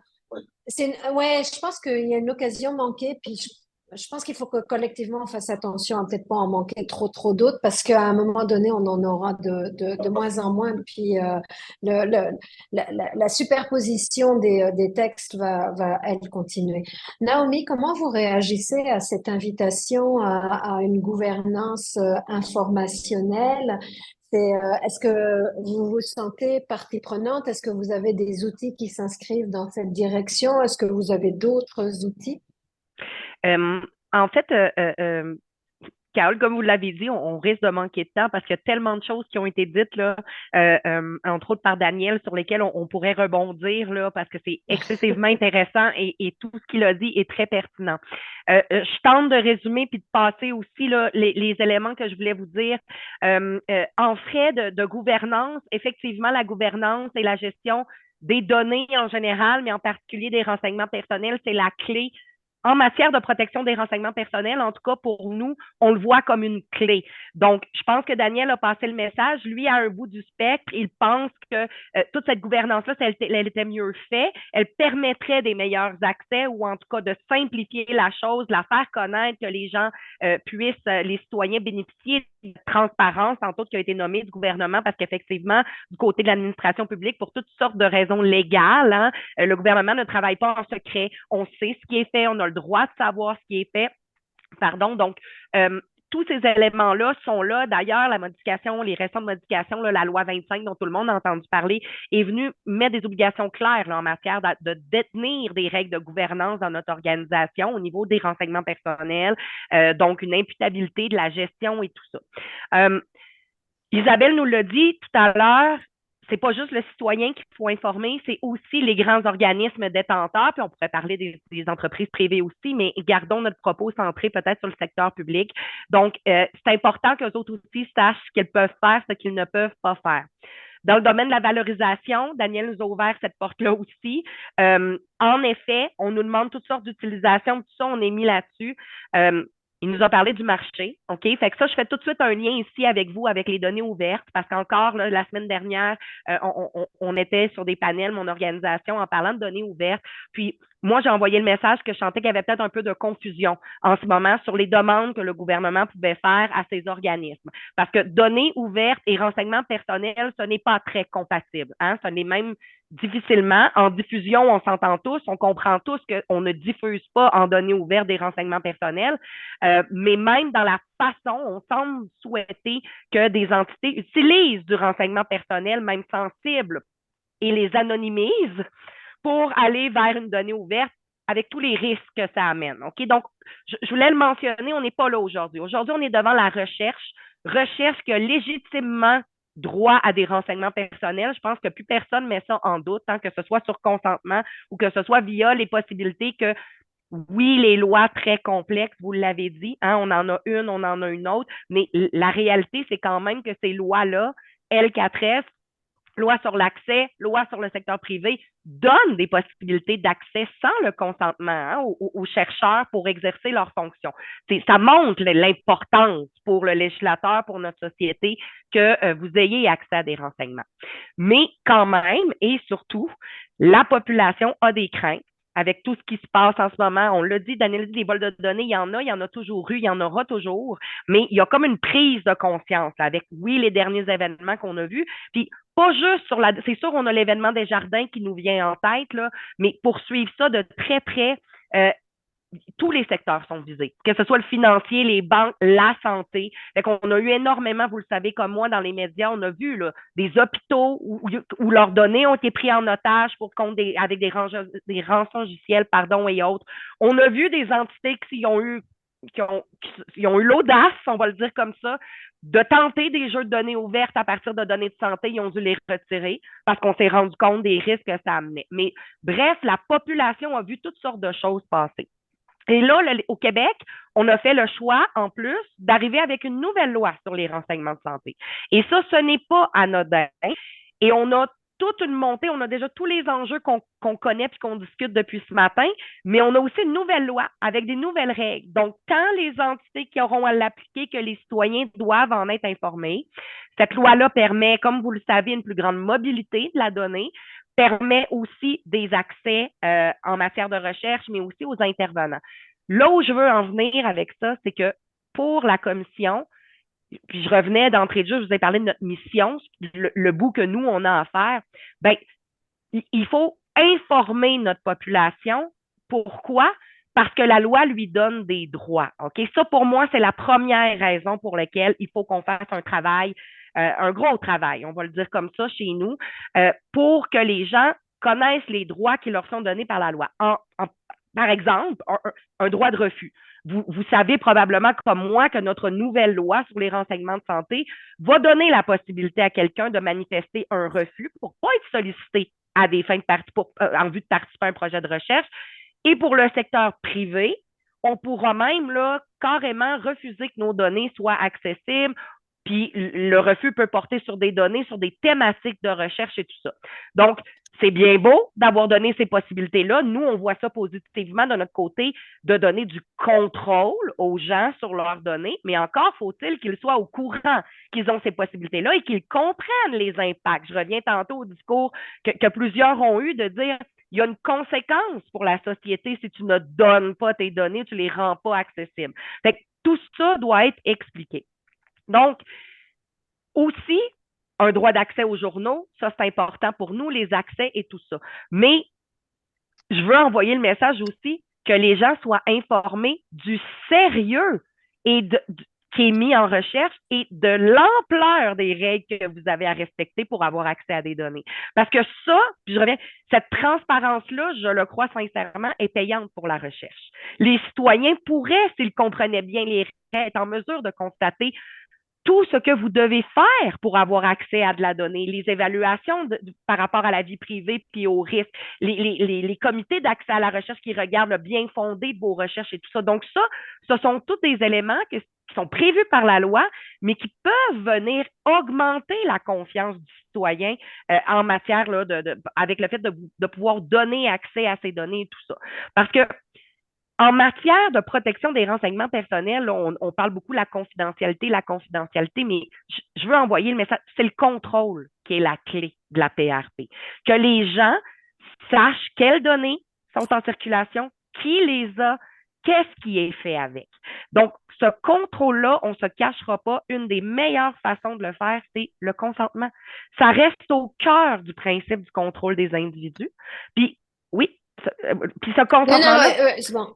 ouais, je pense qu'il y a une occasion manquée, puis je pense qu'il faut que collectivement on fasse attention à peut-être pas en manquer trop d'autres, parce qu'à un moment donné, on en aura de moins en moins, puis la superposition des textes va, elle, continuer. Naomi, comment vous réagissez à cette invitation à une gouvernance informationnelle? Est-ce que vous vous sentez partie prenante? Est-ce que vous avez des outils qui s'inscrivent dans cette direction? Est-ce que vous avez d'autres outils? En fait, Carole, comme vous l'avez dit, on risque de manquer de temps parce qu'il y a tellement de choses qui ont été dites, là, entre autres par Daniel, sur lesquelles on pourrait rebondir là, parce que c'est excessivement intéressant et tout ce qu'il a dit est très pertinent. Je tente de résumer puis de passer aussi là, les éléments que je voulais vous dire. En frais de gouvernance, effectivement, la gouvernance et la gestion des données en général, mais en particulier des renseignements personnels, c'est la clé en matière de protection des renseignements personnels, en tout cas pour nous, on le voit comme une clé. Donc, je pense que Daniel a passé le message. Lui, à un bout du spectre, il pense que toute cette gouvernance-là, si elle était mieux faite, elle permettrait des meilleurs accès ou en tout cas de simplifier la chose, de la faire connaître, que les gens puissent, les citoyens bénéficier de transparence, entre autres, qui a été nommée du gouvernement, parce qu'effectivement, du côté de l'administration publique, pour toutes sortes de raisons légales, hein, le gouvernement ne travaille pas en secret. On sait ce qui est fait, on a le droit de savoir ce qui est fait. Pardon, donc, tous ces éléments-là sont là. D'ailleurs, la modification, les récentes modifications, là, la loi 25 dont tout le monde a entendu parler, est venue mettre des obligations claires là, en matière de détenir des règles de gouvernance dans notre organisation au niveau des renseignements personnels, donc une imputabilité de la gestion et tout ça. Isabelle nous l'a dit tout à l'heure, c'est pas juste le citoyen qu'il faut informer, c'est aussi les grands organismes détenteurs, puis on pourrait parler des entreprises privées aussi, mais gardons notre propos centré peut-être sur le secteur public. Donc, c'est important qu'eux autres aussi sachent ce qu'ils peuvent faire, ce qu'ils ne peuvent pas faire. Dans le domaine de la valorisation, Daniel nous a ouvert cette porte-là aussi. En effet, on nous demande toutes sortes d'utilisations, tout ça, on est mis là-dessus. Il nous a parlé du marché, OK? Fait que ça, je fais tout de suite un lien ici avec vous, avec les données ouvertes, parce qu'encore, là, la semaine dernière, on était sur des panels, mon organisation, en parlant de données ouvertes. Puis, moi, j'ai envoyé le message que je sentais qu'il y avait peut-être un peu de confusion en ce moment sur les demandes que le gouvernement pouvait faire à ces organismes. Parce que données ouvertes et renseignements personnels, ce n'est pas très compatible. Hein? Ce n'est même difficilement. En diffusion, on s'entend tous, on comprend tous qu'on ne diffuse pas en données ouvertes des renseignements personnels, mais même dans la façon, on semble souhaiter que des entités utilisent du renseignement personnel, même sensible, et les anonymisent pour aller vers une donnée ouverte avec tous les risques que ça amène. OK? Donc, je voulais le mentionner, on n'est pas là aujourd'hui. Aujourd'hui, on est devant la recherche qui a légitimement droit à des renseignements personnels. Je pense que plus personne met ça en doute, hein, que ce soit sur consentement ou que ce soit via les possibilités que, oui, les lois très complexes, vous l'avez dit, hein, on en a une, on en a une autre, mais la réalité, c'est quand même que ces lois-là, L4S, loi sur l'accès, loi sur le secteur privé, donnent des possibilités d'accès sans le consentement hein, aux chercheurs pour exercer leurs fonctions. Ça montre l'importance pour le législateur, pour notre société, que vous ayez accès à des renseignements. Mais quand même, et surtout, la population a des craintes avec tout ce qui se passe en ce moment. On l'a dit, Daniel dit, des vols de données, il y en a toujours eu, il y en aura toujours, mais il y a comme une prise de conscience avec, oui, les derniers événements qu'on a vus, puis pas juste sur la... C'est sûr, on a l'événement des jardins qui nous vient en tête, là, mais pour suivre ça de très près, tous les secteurs sont visés, que ce soit le financier, les banques, la santé. Fait qu'on a eu énormément, vous le savez comme moi, dans les médias, on a vu là, des hôpitaux où leurs données ont été prises en otage pour compte avec des rançongiciels, et autres. On a vu des entités qui ont eu l'audace, on va le dire comme ça, de tenter des jeux de données ouvertes à partir de données de santé, ils ont dû les retirer parce qu'on s'est rendu compte des risques que ça amenait. Mais bref, la population a vu toutes sortes de choses passer. Et là, au Québec, on a fait le choix, en plus, d'arriver avec une nouvelle loi sur les renseignements de santé. Et ça, ce n'est pas anodin. Et on a toute une montée, on a déjà tous les enjeux qu'on connaît puis qu'on discute depuis ce matin, mais on a aussi une nouvelle loi avec des nouvelles règles. Donc, quand les entités qui auront à l'appliquer, que les citoyens doivent en être informés, cette loi-là permet, comme vous le savez, une plus grande mobilité de la donnée, permet aussi des accès en matière de recherche, mais aussi aux intervenants. Là où je veux en venir avec ça, c'est que pour la commission, puis je revenais d'entrée de jeu, je vous ai parlé de notre mission, le bout que nous, on a à faire, ben, il faut informer notre population. Pourquoi? Parce que la loi lui donne des droits. OK? Ça, pour moi, c'est la première raison pour laquelle il faut qu'on fasse un travail, un gros travail, on va le dire comme ça chez nous, pour que les gens connaissent les droits qui leur sont donnés par la loi. Par exemple, un droit de refus. Vous savez probablement comme moi que notre nouvelle loi sur les renseignements de santé va donner la possibilité à quelqu'un de manifester un refus pour ne pas être sollicité à des fins en vue de participer à un projet de recherche. Et pour le secteur privé, on pourra même là, carrément refuser que nos données soient accessibles. Puis le refus peut porter sur des données, sur des thématiques de recherche et tout ça. Donc, c'est bien beau d'avoir donné ces possibilités-là. Nous, on voit ça positivement de notre côté, de donner du contrôle aux gens sur leurs données, mais encore faut-il qu'ils soient au courant qu'ils ont ces possibilités-là et qu'ils comprennent les impacts. Je reviens tantôt au discours que plusieurs ont eu de dire il y a une conséquence pour la société si tu ne donnes pas tes données, tu ne les rends pas accessibles. Fait que tout ça doit être expliqué. Donc, aussi, un droit d'accès aux journaux, ça c'est important pour nous, les accès et tout ça. Mais je veux envoyer le message aussi que les gens soient informés du sérieux et qui est mis en recherche et de l'ampleur des règles que vous avez à respecter pour avoir accès à des données. Parce que ça, puis je reviens, cette transparence-là, je le crois sincèrement, est payante pour la recherche. Les citoyens pourraient, s'ils comprenaient bien les règles, être en mesure de constater tout ce que vous devez faire pour avoir accès à de la donnée, les évaluations par rapport à la vie privée puis aux risques, les comités d'accès à la recherche qui regardent le bien fondé de vos recherches et tout ça. Donc ça, ce sont tous des éléments qui sont prévus par la loi, mais qui peuvent venir augmenter la confiance du citoyen en matière là, avec le fait de pouvoir donner accès à ces données et tout ça. Parce que en matière de protection des renseignements personnels, on parle beaucoup de la confidentialité, mais je veux envoyer le message, c'est le contrôle qui est la clé de la PRP. Que les gens sachent quelles données sont en circulation, qui les a, qu'est-ce qui est fait avec. Donc, ce contrôle-là, on ne se cachera pas, une des meilleures façons de le faire, c'est le consentement. Ça reste au cœur du principe du contrôle des individus. Puis, oui, puis ce consentement-là, c'est bon.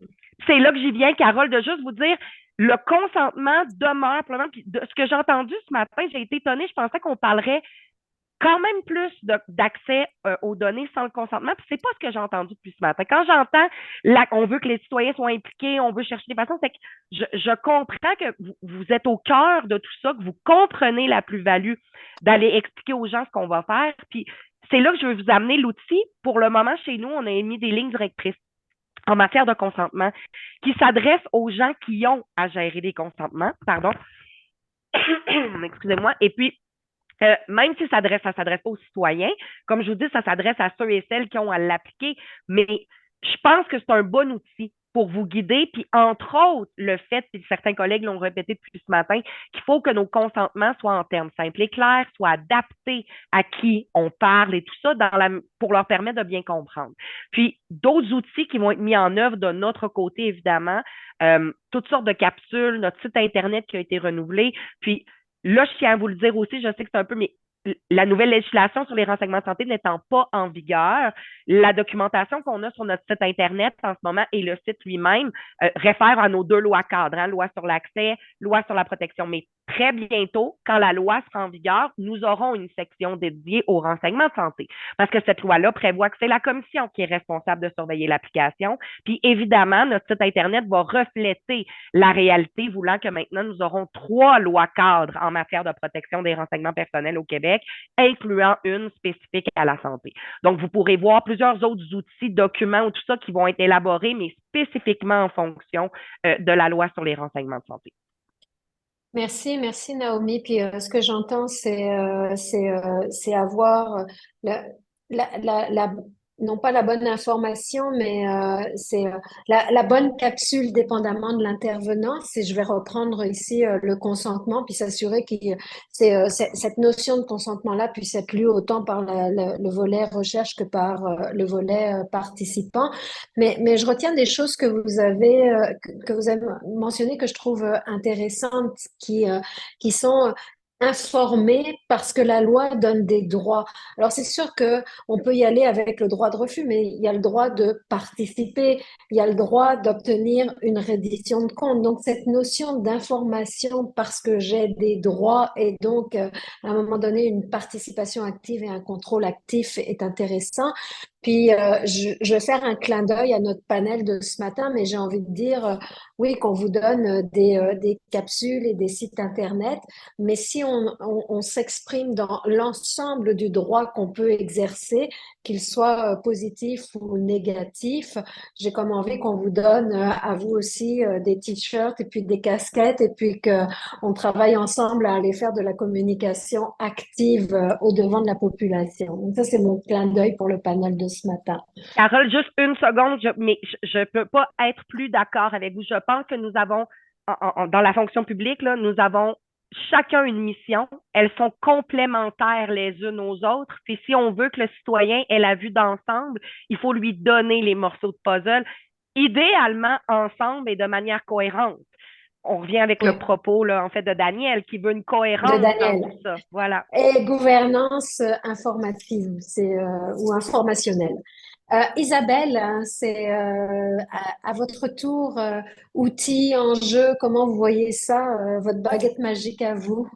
C'est là que j'y viens, Carole, de juste vous dire, le consentement demeure, puis de ce que j'ai entendu ce matin, j'ai été étonnée, je pensais qu'on parlerait quand même plus d'accès aux données sans le consentement, puis c'est pas ce que j'ai entendu depuis ce matin. Quand j'entends, on veut que les citoyens soient impliqués, on veut chercher des façons, c'est que je comprends que vous êtes au cœur de tout ça, que vous comprenez la plus-value d'aller expliquer aux gens ce qu'on va faire, puis c'est là que je veux vous amener l'outil. Pour le moment, chez nous, on a émis des lignes directrices en matière de consentement qui s'adressent aux gens qui ont à gérer des consentements, pardon. Excusez-moi. Et puis, même si ça s'adresse pas aux citoyens, comme je vous dis, ça s'adresse à ceux et celles qui ont à l'appliquer, mais je pense que c'est un bon outil pour vous guider, puis entre autres, le fait, puis certains collègues l'ont répété depuis ce matin, qu'il faut que nos consentements soient en termes simples et clairs, soient adaptés à qui on parle et tout ça pour leur permettre de bien comprendre. Puis, d'autres outils qui vont être mis en œuvre de notre côté, évidemment, toutes sortes de capsules, notre site Internet qui a été renouvelé, puis là, je tiens à vous le dire aussi, je sais que c'est un peu, mais la nouvelle législation sur les renseignements de santé n'étant pas en vigueur, la documentation qu'on a sur notre site Internet en ce moment et le site lui-même réfère à nos deux lois cadres, hein, loi sur l'accès, loi sur la protection. Mais très bientôt, quand la loi sera en vigueur, nous aurons une section dédiée aux renseignements de santé. Parce que cette loi-là prévoit que c'est la commission qui est responsable de surveiller l'application. Puis évidemment, notre site Internet va refléter la réalité, voulant que maintenant, nous aurons 3 lois cadres en matière de protection des renseignements personnels au Québec, incluant une spécifique à la santé. Donc, vous pourrez voir plusieurs autres outils, documents ou tout ça qui vont être élaborés, mais spécifiquement en fonction de la loi sur les renseignements de santé. Merci Naomi. Puis ce que j'entends, c'est avoir non pas la bonne information, mais c'est la bonne capsule dépendamment de l'intervenant. Si je vais reprendre ici le consentement, puis s'assurer que cette notion de consentement-là puisse être lue autant par le volet recherche que par le volet participant. Mais je retiens des choses que vous avez mentionnées que je trouve intéressantes, qui sont informés parce que la loi donne des droits. Alors c'est sûr que on peut y aller avec le droit de refus, mais il y a le droit de participer, il y a le droit d'obtenir une reddition de compte. Donc cette notion d'information parce que j'ai des droits et donc à un moment donné une participation active et un contrôle actif est intéressant. Puis, je vais faire un clin d'œil à notre panel de ce matin, mais j'ai envie de dire, oui, qu'on vous donne des capsules et des sites Internet, mais si on s'exprime dans l'ensemble du droit qu'on peut exercer, qu'il soit positif ou négatif, j'ai comme envie qu'on vous donne à vous aussi des t-shirts et puis des casquettes et puis qu'on travaille ensemble à aller faire de la communication active au devant de la population. Donc ça, c'est mon clin d'œil pour le panel de ce matin. Carole, juste une seconde, mais je ne peux pas être plus d'accord avec vous. Je pense que nous avons, dans la fonction publique, là, nous avons chacun une mission. Elles sont complémentaires les unes aux autres. Et si on veut que le citoyen ait la vue d'ensemble, il faut lui donner les morceaux de puzzle, idéalement ensemble et de manière cohérente. On revient avec le propos, là, en fait, de Daniel, qui veut une cohérence dans tout ça. Voilà. Et gouvernance informative, ou informationnelle. Isabelle, hein, c'est à votre tour, outils, enjeux, comment vous voyez ça, votre baguette magique à vous?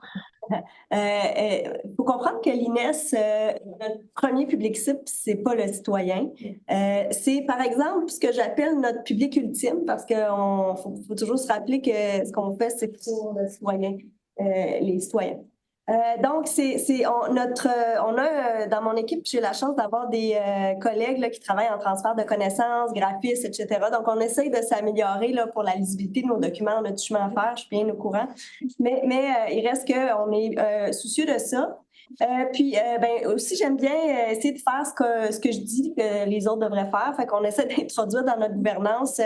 Faut comprendre que l'INES, notre premier public cible, c'est pas le citoyen. C'est, par exemple, ce que j'appelle notre public ultime, parce qu'il faut toujours se rappeler que ce qu'on fait, c'est pour le citoyen, les citoyens. Donc, dans mon équipe, j'ai la chance d'avoir des collègues là, qui travaillent en transfert de connaissances, graphistes, etc. Donc, on essaye de s'améliorer là, pour la lisibilité de nos documents. On a du chemin à faire, je suis bien au courant. Mais il reste qu'on est soucieux de ça. Puis, aussi, j'aime bien essayer de faire ce que je dis que les autres devraient faire. Fait qu'on essaie d'introduire dans notre gouvernance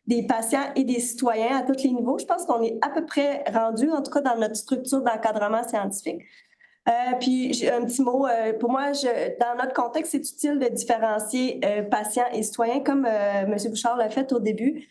des patients et des citoyens à tous les niveaux. Je pense qu'on est à peu près rendu, en tout cas dans notre structure d'encadrement scientifique. Puis, j'ai un petit mot. Pour moi, dans notre contexte, c'est utile de différencier patients et citoyens, comme M. Bouchard l'a fait au début.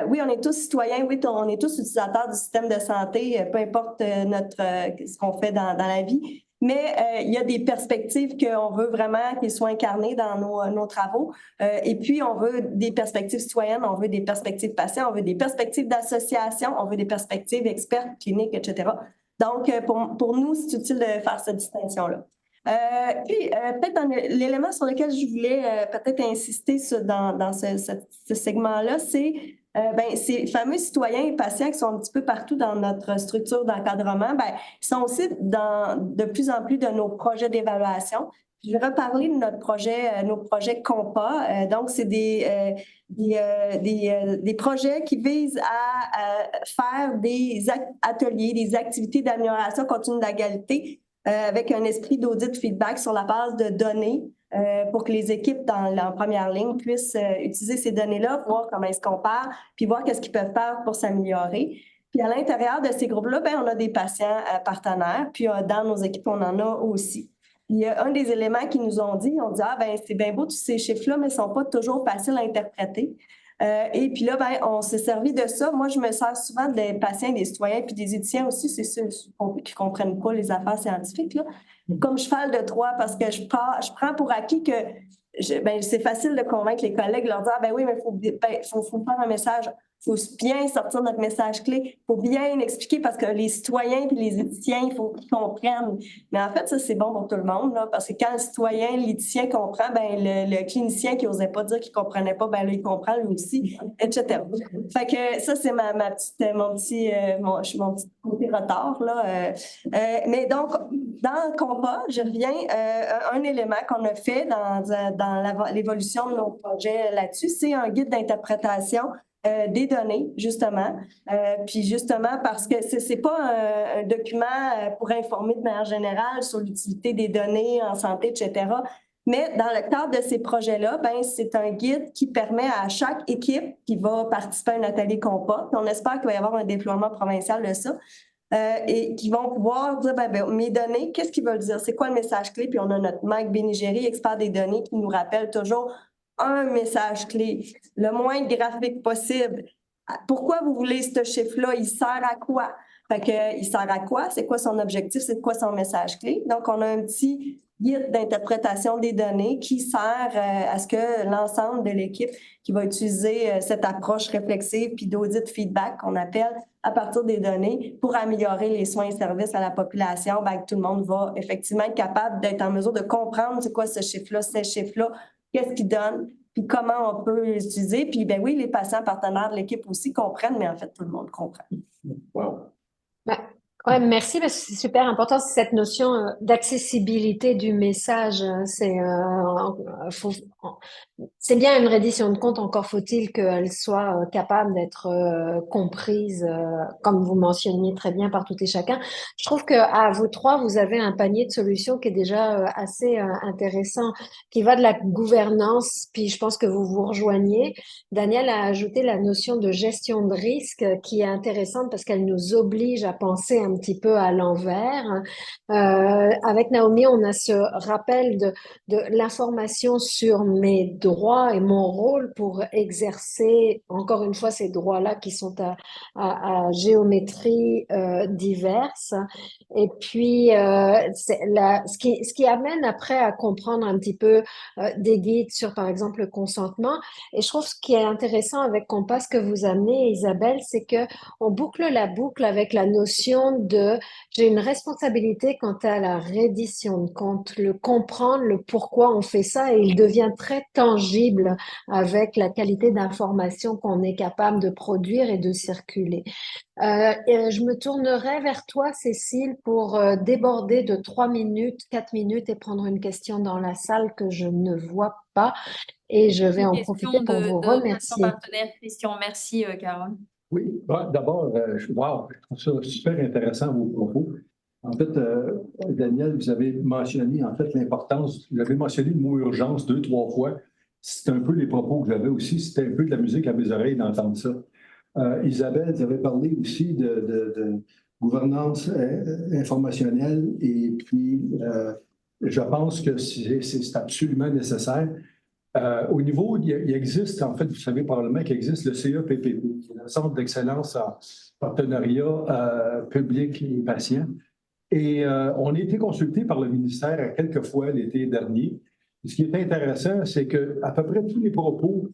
Oui, on est tous citoyens, oui, on est tous utilisateurs du système de santé, peu importe ce qu'on fait dans la vie. Mais il y a des perspectives qu'on veut vraiment qu'ils soient incarnées dans nos travaux. Et puis, on veut des perspectives citoyennes, on veut des perspectives patients, on veut des perspectives d'association, on veut des perspectives experts, cliniques, etc. Donc, pour nous, c'est utile de faire cette distinction-là. Puis, peut-être l'élément sur lequel je voulais peut-être insister dans ce segment-là, c'est ces fameux citoyens et patients qui sont un petit peu partout dans notre structure d'encadrement, ils sont aussi de plus en plus de nos projets d'évaluation. Je vais reparler de nos projets COMPA. Donc, c'est des projets qui visent à faire des ateliers, des activités d'amélioration continue de l'égalité avec un esprit d'audit feedback sur la base de données pour que les équipes dans la première ligne puissent utiliser ces données-là, voir comment ils se comparent, puis voir qu'est-ce qu'ils peuvent faire pour s'améliorer. Puis à l'intérieur de ces groupes-là, on a des patients partenaires, puis dans nos équipes, on en a aussi. Il y a un des éléments qu'ils nous ont dit, c'est bien beau tous ces chiffres-là, mais ils ne sont pas toujours faciles à interpréter. Et puis là, on s'est servi de ça. Moi, je me sers souvent des patients, des citoyens, puis des étudiants aussi, c'est ceux qui ne comprennent pas les affaires scientifiques, là. Comme cheval de Troie, parce que je prends pour acquis que c'est facile de convaincre les collègues, leur dire, oui, mais il faut faire un message. Il faut bien sortir notre message clé, il faut bien expliquer parce que les citoyens et les éthiciens, il faut qu'ils comprennent. Mais en fait, ça, c'est bon pour tout le monde, là, parce que quand le citoyen, l'éthicien comprend, le clinicien qui n'osait pas dire qu'il ne comprenait pas, là, il comprend lui aussi, etc. Fait que ça, c'est mon petit côté retard, là. Mais donc, dans le combat, je reviens, un élément qu'on a fait dans l'évolution de nos projets là-dessus, c'est un guide d'interprétation des données, justement. Puis justement, parce que c'est pas un document pour informer de manière générale sur l'utilité des données en santé, etc. Mais dans le cadre de ces projets-là, c'est un guide qui permet à chaque équipe qui va participer à un atelier compas, puis on espère qu'il va y avoir un déploiement provincial de ça, et qui vont pouvoir dire, mes données, qu'est-ce qu'ils veulent dire? C'est quoi le message clé? Puis on a notre Mike Bénigéry, expert des données, qui nous rappelle toujours un message clé, le moins graphique possible. Pourquoi vous voulez ce chiffre-là? Il sert à quoi? Fait que, il sert à quoi? C'est quoi son objectif? C'est quoi son message clé? Donc, on a un petit guide d'interprétation des données qui sert à ce que l'ensemble de l'équipe qui va utiliser cette approche réflexive puis d'audit feedback qu'on appelle à partir des données pour améliorer les soins et services à la population, que tout le monde va effectivement être capable d'être en mesure de comprendre c'est quoi ce chiffre-là, ces chiffres-là, qu'est-ce qu'ils donnent, puis comment on peut les utiliser. Puis, ben oui, les patients partenaires de l'équipe aussi comprennent, mais en fait, tout le monde comprend. Wow. Bah, ouais, merci parce que c'est super important, c'est cette notion d'accessibilité du message. C'est bien une reddition de compte, encore faut-il qu'elle soit capable d'être comprise, comme vous mentionniez très bien par tout et chacun. Je trouve que à vous trois, vous avez un panier de solutions qui est déjà assez intéressant, qui va de la gouvernance, puis je pense que vous vous rejoignez. Daniel a ajouté la notion de gestion de risque qui est intéressante parce qu'elle nous oblige à penser un petit peu à l'envers. Avec Naomi, on a ce rappel de l'information sur mes droits et mon rôle pour exercer, encore une fois, ces droits-là qui sont à géométrie diverse. Et puis, ce qui amène après à comprendre un petit peu des guides sur, par exemple, le consentement. Et je trouve ce qui est intéressant avec Compass que vous amenez, Isabelle, c'est que on boucle la boucle avec la notion de j'ai une responsabilité quant à la reddition de compte, le comprendre, le pourquoi on fait ça, et il devient très tangible avec la qualité d'information qu'on est capable de produire et de circuler. Et je me tournerai vers toi, Cécile, pour déborder de 3 minutes, 4 minutes et prendre une question dans la salle que je ne vois pas. Et je vais en profiter pour vous remercier. Partenaire Christian. Merci, Carole. Oui, d'abord, wow, je trouve ça super intéressant vos propos. En fait, Daniel, vous avez mentionné en fait l'importance, vous avez mentionné le mot urgence 2, 3 fois. C'est un peu les propos que j'avais aussi, c'était un peu de la musique à mes oreilles d'entendre ça. Isabelle, vous avez parlé aussi de gouvernance informationnelle et puis je pense que c'est absolument nécessaire. Au niveau, il existe, en fait, vous savez probablement qu'il existe le CEPPP, qui est le Centre d'excellence en partenariat public et patient. Et on a été consulté par le ministère quelques fois l'été dernier. Et ce qui est intéressant, c'est qu'à peu près tous les propos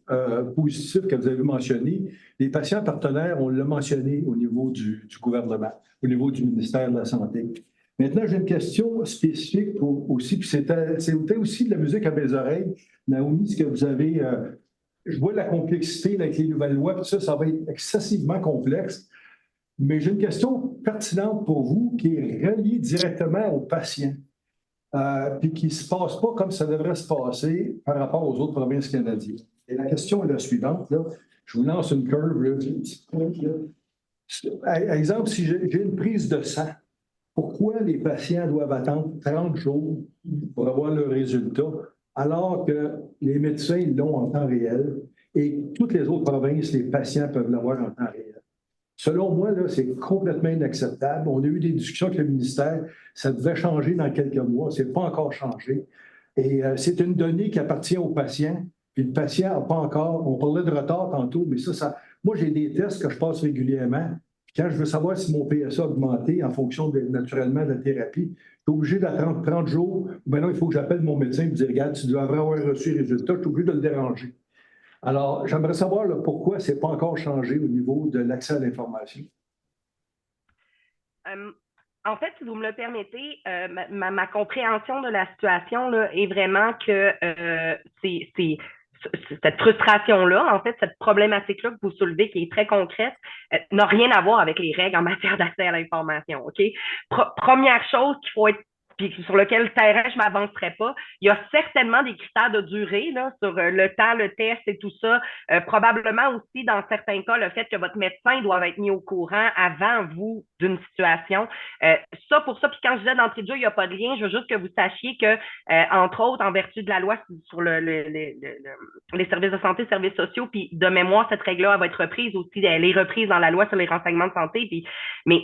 positifs que vous avez mentionnés, les patients partenaires, on l'a mentionné au niveau du gouvernement, au niveau du ministère de la Santé. Maintenant, j'ai une question spécifique aussi, puis c'était aussi de la musique à mes oreilles. Naomi, ce que vous avez, je vois la complexité avec les nouvelles lois, puis ça va être excessivement complexe. Mais j'ai une question pertinente pour vous qui est reliée directement aux patients, puis qui ne se passe pas comme ça devrait se passer par rapport aux autres provinces canadiennes. Et la question est la suivante, là. Je vous lance une curve, là, un petit peu, là. Exemple, si j'ai une prise de sang, pourquoi les patients doivent attendre 30 jours pour avoir le résultat, alors que les médecins l'ont en temps réel et toutes les autres provinces, les patients peuvent l'avoir en temps réel? Selon moi, là, c'est complètement inacceptable. On a eu des discussions avec le ministère. Ça devait changer dans quelques mois. Ce n'est pas encore changé. Et c'est une donnée qui appartient aux patients. Puis le patient n'a pas encore... On parlait de retard tantôt, mais moi, j'ai des tests que je passe régulièrement. Quand je veux savoir si mon PSA a augmenté en fonction naturellement de la thérapie, je suis obligé d'attendre 30 jours. Maintenant, il faut que j'appelle mon médecin et me dire, regarde, tu dois avoir reçu les résultats. Je suis obligé de le déranger. Alors, j'aimerais savoir là, pourquoi ce n'est pas encore changé au niveau de l'accès à l'information. En fait, si vous me le permettez, ma compréhension de la situation là, est vraiment que c'est cette frustration-là, en fait, cette problématique-là que vous soulevez, qui est très concrète, n'a rien à voir avec les règles en matière d'accès à l'information. OK? Première chose qu'il faut être puis sur lequel terrain je ne m'avancerai pas. Il y a certainement des critères de durée là, sur le temps, le test et tout ça. Probablement aussi, dans certains cas, le fait que votre médecin doit être mis au courant avant vous d'une situation. Ça, pour ça, puis quand je disais d'entrée de jeu, il n'y a pas de lien, je veux juste que vous sachiez que, entre autres, en vertu de la loi sur les services de santé, services sociaux, puis de mémoire, cette règle-là va être reprise aussi, elle est reprise dans la loi sur les renseignements de santé. Puis, mais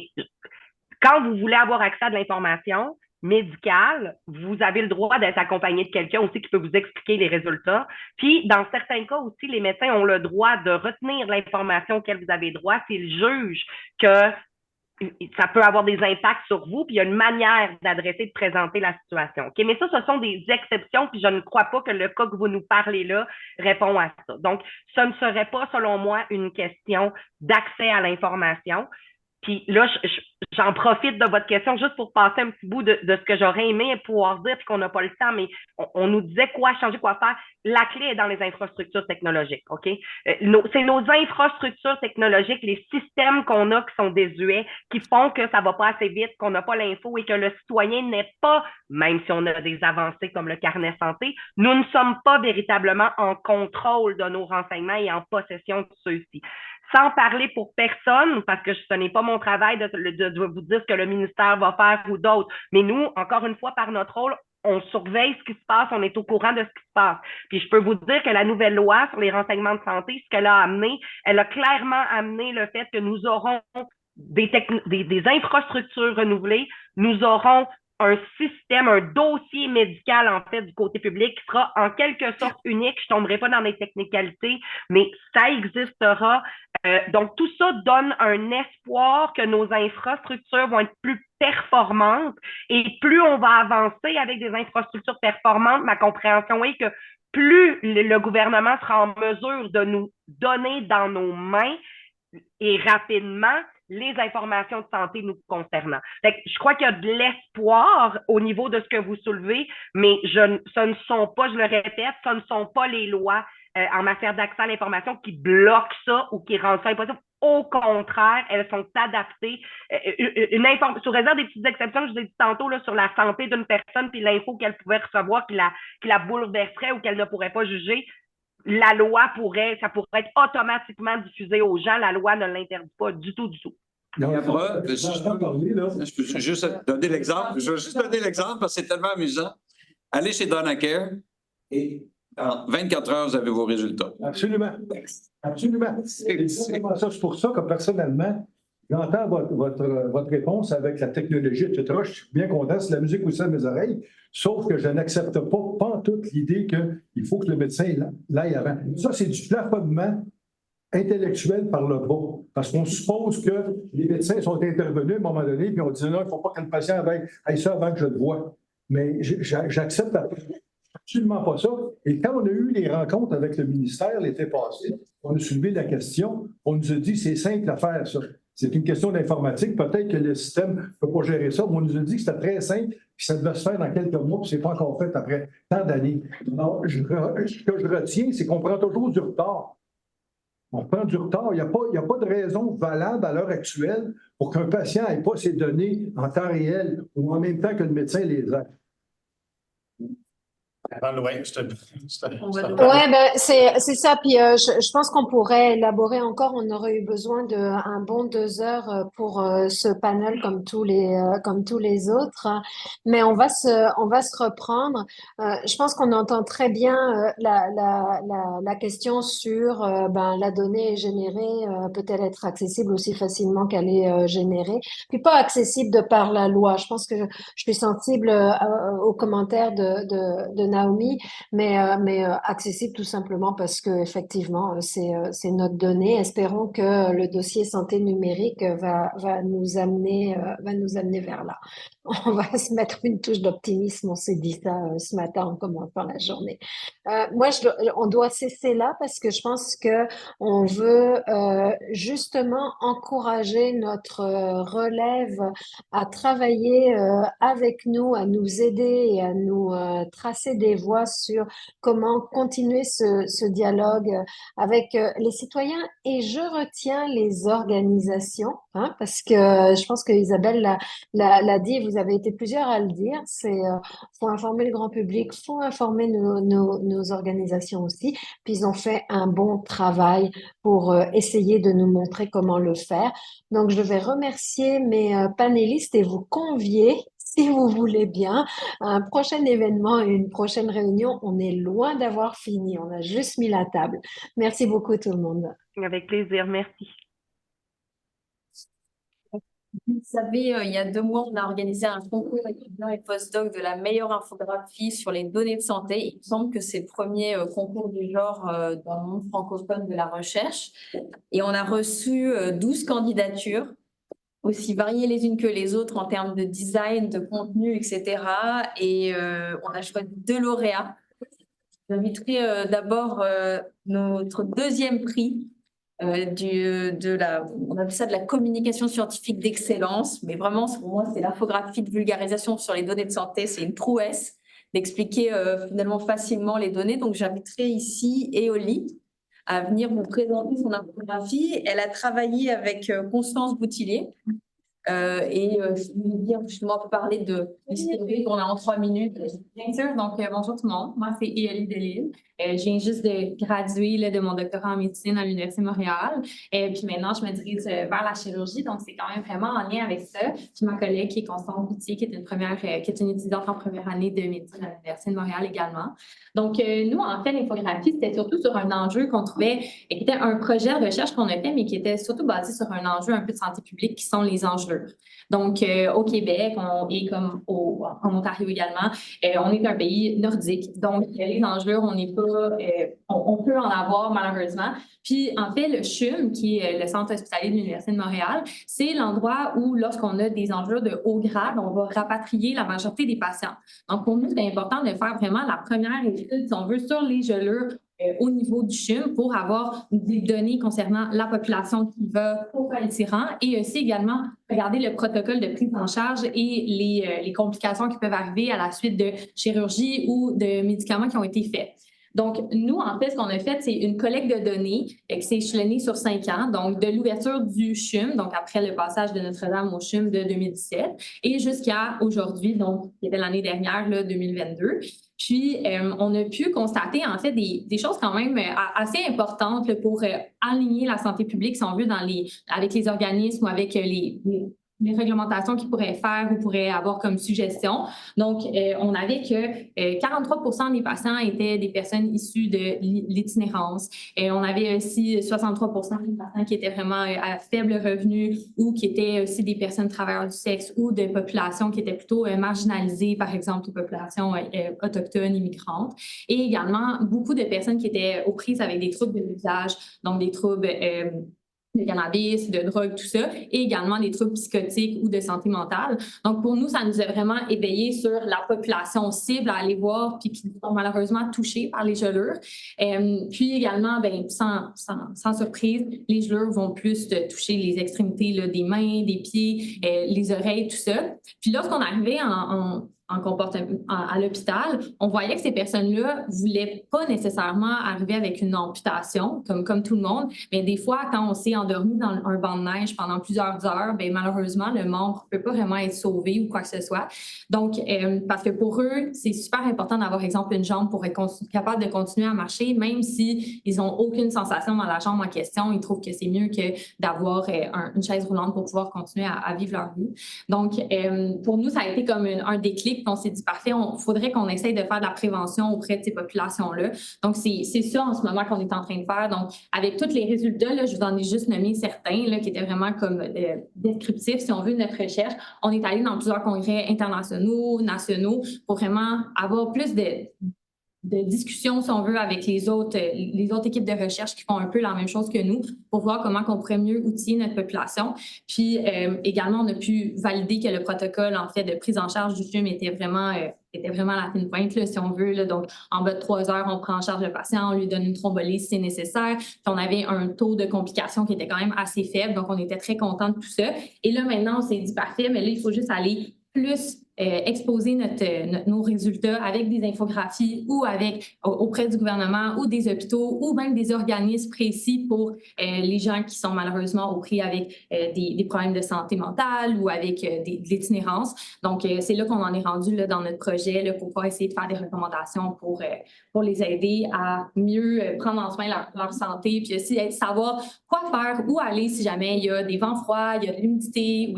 quand vous voulez avoir accès à de l'information médicale, vous avez le droit d'être accompagné de quelqu'un aussi qui peut vous expliquer les résultats. Puis, dans certains cas aussi, les médecins ont le droit de retenir l'information auquel vous avez droit s'ils jugent que ça peut avoir des impacts sur vous, puis il y a une manière d'adresser, de présenter la situation. Okay? Mais ça, ce sont des exceptions, puis je ne crois pas que le cas que vous nous parlez là répond à ça. Donc, ce ne serait pas, selon moi, une question d'accès à l'information. Puis là, j'en profite de votre question juste pour passer un petit bout de ce que j'aurais aimé pouvoir dire, puis qu'on n'a pas le temps, mais on nous disait quoi changer, quoi faire. La clé est dans les infrastructures technologiques, OK? C'est nos infrastructures technologiques, les systèmes qu'on a qui sont désuets, qui font que ça va pas assez vite, qu'on n'a pas l'info et que le citoyen n'est pas, même si on a des avancées comme le carnet santé, nous ne sommes pas véritablement en contrôle de nos renseignements et en possession de ceux-ci. Sans parler pour personne, parce que ce n'est pas mon travail de vous dire ce que le ministère va faire ou d'autres, mais nous, encore une fois, par notre rôle, on surveille ce qui se passe, on est au courant de ce qui se passe. Puis je peux vous dire que la nouvelle loi sur les renseignements de santé, ce qu'elle a amené, elle a clairement amené le fait que nous aurons des infrastructures renouvelées, nous aurons un système, un dossier médical, en fait, du côté public qui sera en quelque sorte unique. Je ne tomberai pas dans les technicalités, mais ça existera. Donc, tout ça donne un espoir que nos infrastructures vont être plus performantes et plus on va avancer avec des infrastructures performantes, ma compréhension est que plus le gouvernement sera en mesure de nous donner dans nos mains et rapidement les informations de santé nous concernant. Fait que je crois qu'il y a de l'espoir au niveau de ce que vous soulevez, mais ce ne sont pas, je le répète, ce ne sont pas les lois en matière d'accès à l'information qui bloquent ça ou qui rendent ça impossible. Au contraire, elles sont adaptées. Sous réserve des petites exceptions que je vous ai dit tantôt là, sur la santé d'une personne puis l'info qu'elle pouvait recevoir qui la bouleverserait ou qu'elle ne pourrait pas juger, la loi ça pourrait être automatiquement diffusé aux gens. La loi ne l'interdit pas du tout, du tout. Je peux juste donner l'exemple. Je vais juste donner l'exemple parce que c'est tellement amusant. Allez chez Donnacare et en 24 heures, vous avez vos résultats. Absolument. Absolument. C'est pour ça que personnellement, j'entends votre réponse avec la technologie, etc. Je suis bien content, c'est la musique aussi à mes oreilles, sauf que je n'accepte pas toute l'idée qu'il faut que le médecin l'aille avant. Ça, c'est du plafonnement intellectuel par le bas, parce qu'on suppose que les médecins sont intervenus à un moment donné, puis on dit non, il ne faut pas que le patient aille ça avant que je le voie. Mais j'accepte absolument pas ça. Et quand on a eu les rencontres avec le ministère l'été passé, on a soulevé la question, on nous a dit c'est simple à faire ça. C'est une question d'informatique. Peut-être que le système ne peut pas gérer ça, mais on nous a dit que c'était très simple, puis ça devait se faire dans quelques mois, puis ce n'est pas encore fait après tant d'années. Alors, ce que je retiens, c'est qu'on prend toujours du retard. On prend du retard. Il n'y a pas de raison valable à l'heure actuelle pour qu'un patient n'ait pas ses données en temps réel ou en même temps que le médecin les a. Ouais, ben c'est ça. Puis je pense qu'on pourrait élaborer encore. On aurait eu besoin d'un bon 2 heures pour ce panel comme tous les autres. Mais on va se reprendre. Je pense qu'on entend très bien la question sur la donnée générée peut-elle être accessible aussi facilement qu'elle est générée. Puis pas accessible de par la loi. Je pense que je suis sensible aux commentaires de Naomi, mais accessible tout simplement parce que effectivement c'est notre donnée. Espérons que le dossier santé numérique va nous amener vers là. On va se mettre une touche d'optimisme. On s'est dit ça ce matin en commençant la journée. Moi, on doit cesser là parce que je pense que on veut justement encourager notre relève à travailler avec nous, à nous aider et à nous tracer des voies sur comment continuer ce dialogue avec les citoyens. Et je retiens les organisations, parce que je pense que Isabelle l'a dit, vous avez été plusieurs à le dire, faut informer le grand public, faut informer nos organisations aussi. Puis ils ont fait un bon travail pour essayer de nous montrer comment le faire. Donc, je vais remercier mes panélistes et vous convier, si vous voulez bien, à un prochain événement et une prochaine réunion. On est loin d'avoir fini, on a juste mis la table. Merci beaucoup tout le monde. Avec plaisir, merci. Vous savez, il y a 2 mois, on a organisé un concours étudiants et postdocs de la meilleure infographie sur les données de santé. Il me semble que c'est le premier concours du genre dans le monde francophone de la recherche. Et on a reçu 12 candidatures, aussi variées les unes que les autres en termes de design, de contenu, etc. Et on a choisi 2 lauréats. J'inviterai d'abord notre 2e prix, on appelle ça de la communication scientifique d'excellence, mais vraiment, pour moi, c'est l'infographie de vulgarisation sur les données de santé. C'est une prouesse d'expliquer finalement facilement les données. Donc, j'inviterai ici Éolie à venir vous présenter son infographie. Elle a travaillé avec Constance Boutillier. Je vais dire justement, on peut parler de l'historique. On a en 3 minutes. Bien sûr. Donc, bonjour tout le monde. Moi, c'est Éolie Delisle. Je viens juste de graduer là, de mon doctorat en médecine à l'Université de Montréal. Puis maintenant, je me dirige vers la chirurgie. Donc, c'est quand même vraiment en lien avec ça. Puis ma collègue qui est Constance Boutier, qui est une étudiante en première année de médecine à l'Université de Montréal également. Donc, nous, en fait, l'infographie, c'était surtout sur un enjeu qu'on trouvait, qui était un projet de recherche qu'on a fait, mais qui était surtout basé sur un enjeu un peu de santé publique, qui sont les engelures. Donc, au Québec, et comme en Ontario également, on est un pays nordique. Donc, les engelures, on n'est pas, on peut en avoir malheureusement. Puis, en fait, le CHUM, qui est le Centre hospitalier de l'Université de Montréal, c'est l'endroit où, lorsqu'on a des engelures de haut grade, on va rapatrier la majorité des patients. Donc, pour nous, c'est important de faire vraiment la première étude, si on veut, sur les gelures au niveau du CHUM pour avoir des données concernant la population qui va au Val-Thierran et aussi également regarder le protocole de prise en charge et les complications qui peuvent arriver à la suite de chirurgie ou de médicaments qui ont été faits. Donc, nous, en fait, ce qu'on a fait, c'est une collecte de données qui s'est échelonnée sur 5 ans, donc de l'ouverture du CHUM, donc après le passage de Notre-Dame au CHUM de 2017, et jusqu'à aujourd'hui, donc, qui était l'année dernière, là, 2022. Puis, on a pu constater, en fait, des choses quand même assez importantes là, pour aligner la santé publique, si on veut, avec les organismes ou avec les réglementations qu'ils pourraient faire ou pourraient avoir comme suggestion. Donc, on avait que 43% des patients étaient des personnes issues de l'itinérance. On avait aussi 63% des patients qui étaient vraiment à faible revenu ou qui étaient aussi des personnes travailleurs du sexe ou de populations qui étaient plutôt marginalisées, par exemple, les populations autochtones, immigrantes. Et également, beaucoup de personnes qui étaient aux prises avec des troubles de l'usage, donc des troubles de cannabis, de drogue, tout ça, et également des troubles psychotiques ou de santé mentale. Donc, pour nous, ça nous a vraiment éveillé sur la population cible à aller voir, puis qui sont malheureusement touchés par les gelures. Puis également, ben, sans surprise, les gelures vont plus toucher les extrémités là, des mains, des pieds, les oreilles, tout ça. Puis lorsqu'on arrivait à l'hôpital, on voyait que ces personnes-là ne voulaient pas nécessairement arriver avec une amputation, comme tout le monde, mais des fois, quand on s'est endormi dans un banc de neige pendant plusieurs heures, bien, malheureusement, le membre ne peut pas vraiment être sauvé ou quoi que ce soit. Donc, parce que pour eux, c'est super important d'avoir, exemple, une jambe pour être capable de continuer à marcher, même s'ils n'ont aucune sensation dans la jambe en question, ils trouvent que c'est mieux que d'avoir une chaise roulante pour pouvoir continuer à vivre leur vie. Donc, pour nous, ça a été comme un déclic. On s'est dit, parfait, il faudrait qu'on essaye de faire de la prévention auprès de ces populations-là. Donc, c'est ça en ce moment qu'on est en train de faire. Donc, avec tous les résultats, là, je vous en ai juste nommé certains là, qui étaient vraiment comme descriptifs, si on veut, de notre recherche. On est allé dans plusieurs congrès internationaux, nationaux, pour vraiment avoir plus de discussion, si on veut, avec les autres équipes de recherche qui font un peu la même chose que nous pour voir comment on pourrait mieux outiller notre population. Puis également, on a pu valider que le protocole, en fait, de prise en charge du CHUM était vraiment la fine pointe, là, si on veut. Là. Donc, en bas de 3 heures, on prend en charge le patient, on lui donne une thrombolyse si c'est nécessaire. Puis on avait un taux de complications qui était quand même assez faible. Donc, on était très contents de tout ça. Et là, maintenant, on s'est dit, parfait, mais là, il faut juste aller plus exposer nos résultats avec des infographies ou auprès du gouvernement ou des hôpitaux ou même des organismes précis pour les gens qui sont malheureusement au prix avec des problèmes de santé mentale ou avec de l'itinérance. Donc, c'est là qu'on en est rendu là, dans notre projet là, pour pouvoir essayer de faire des recommandations pour les aider à mieux prendre en soin leur santé, puis aussi savoir quoi faire, où aller si jamais il y a des vents froids, il y a de l'humidité,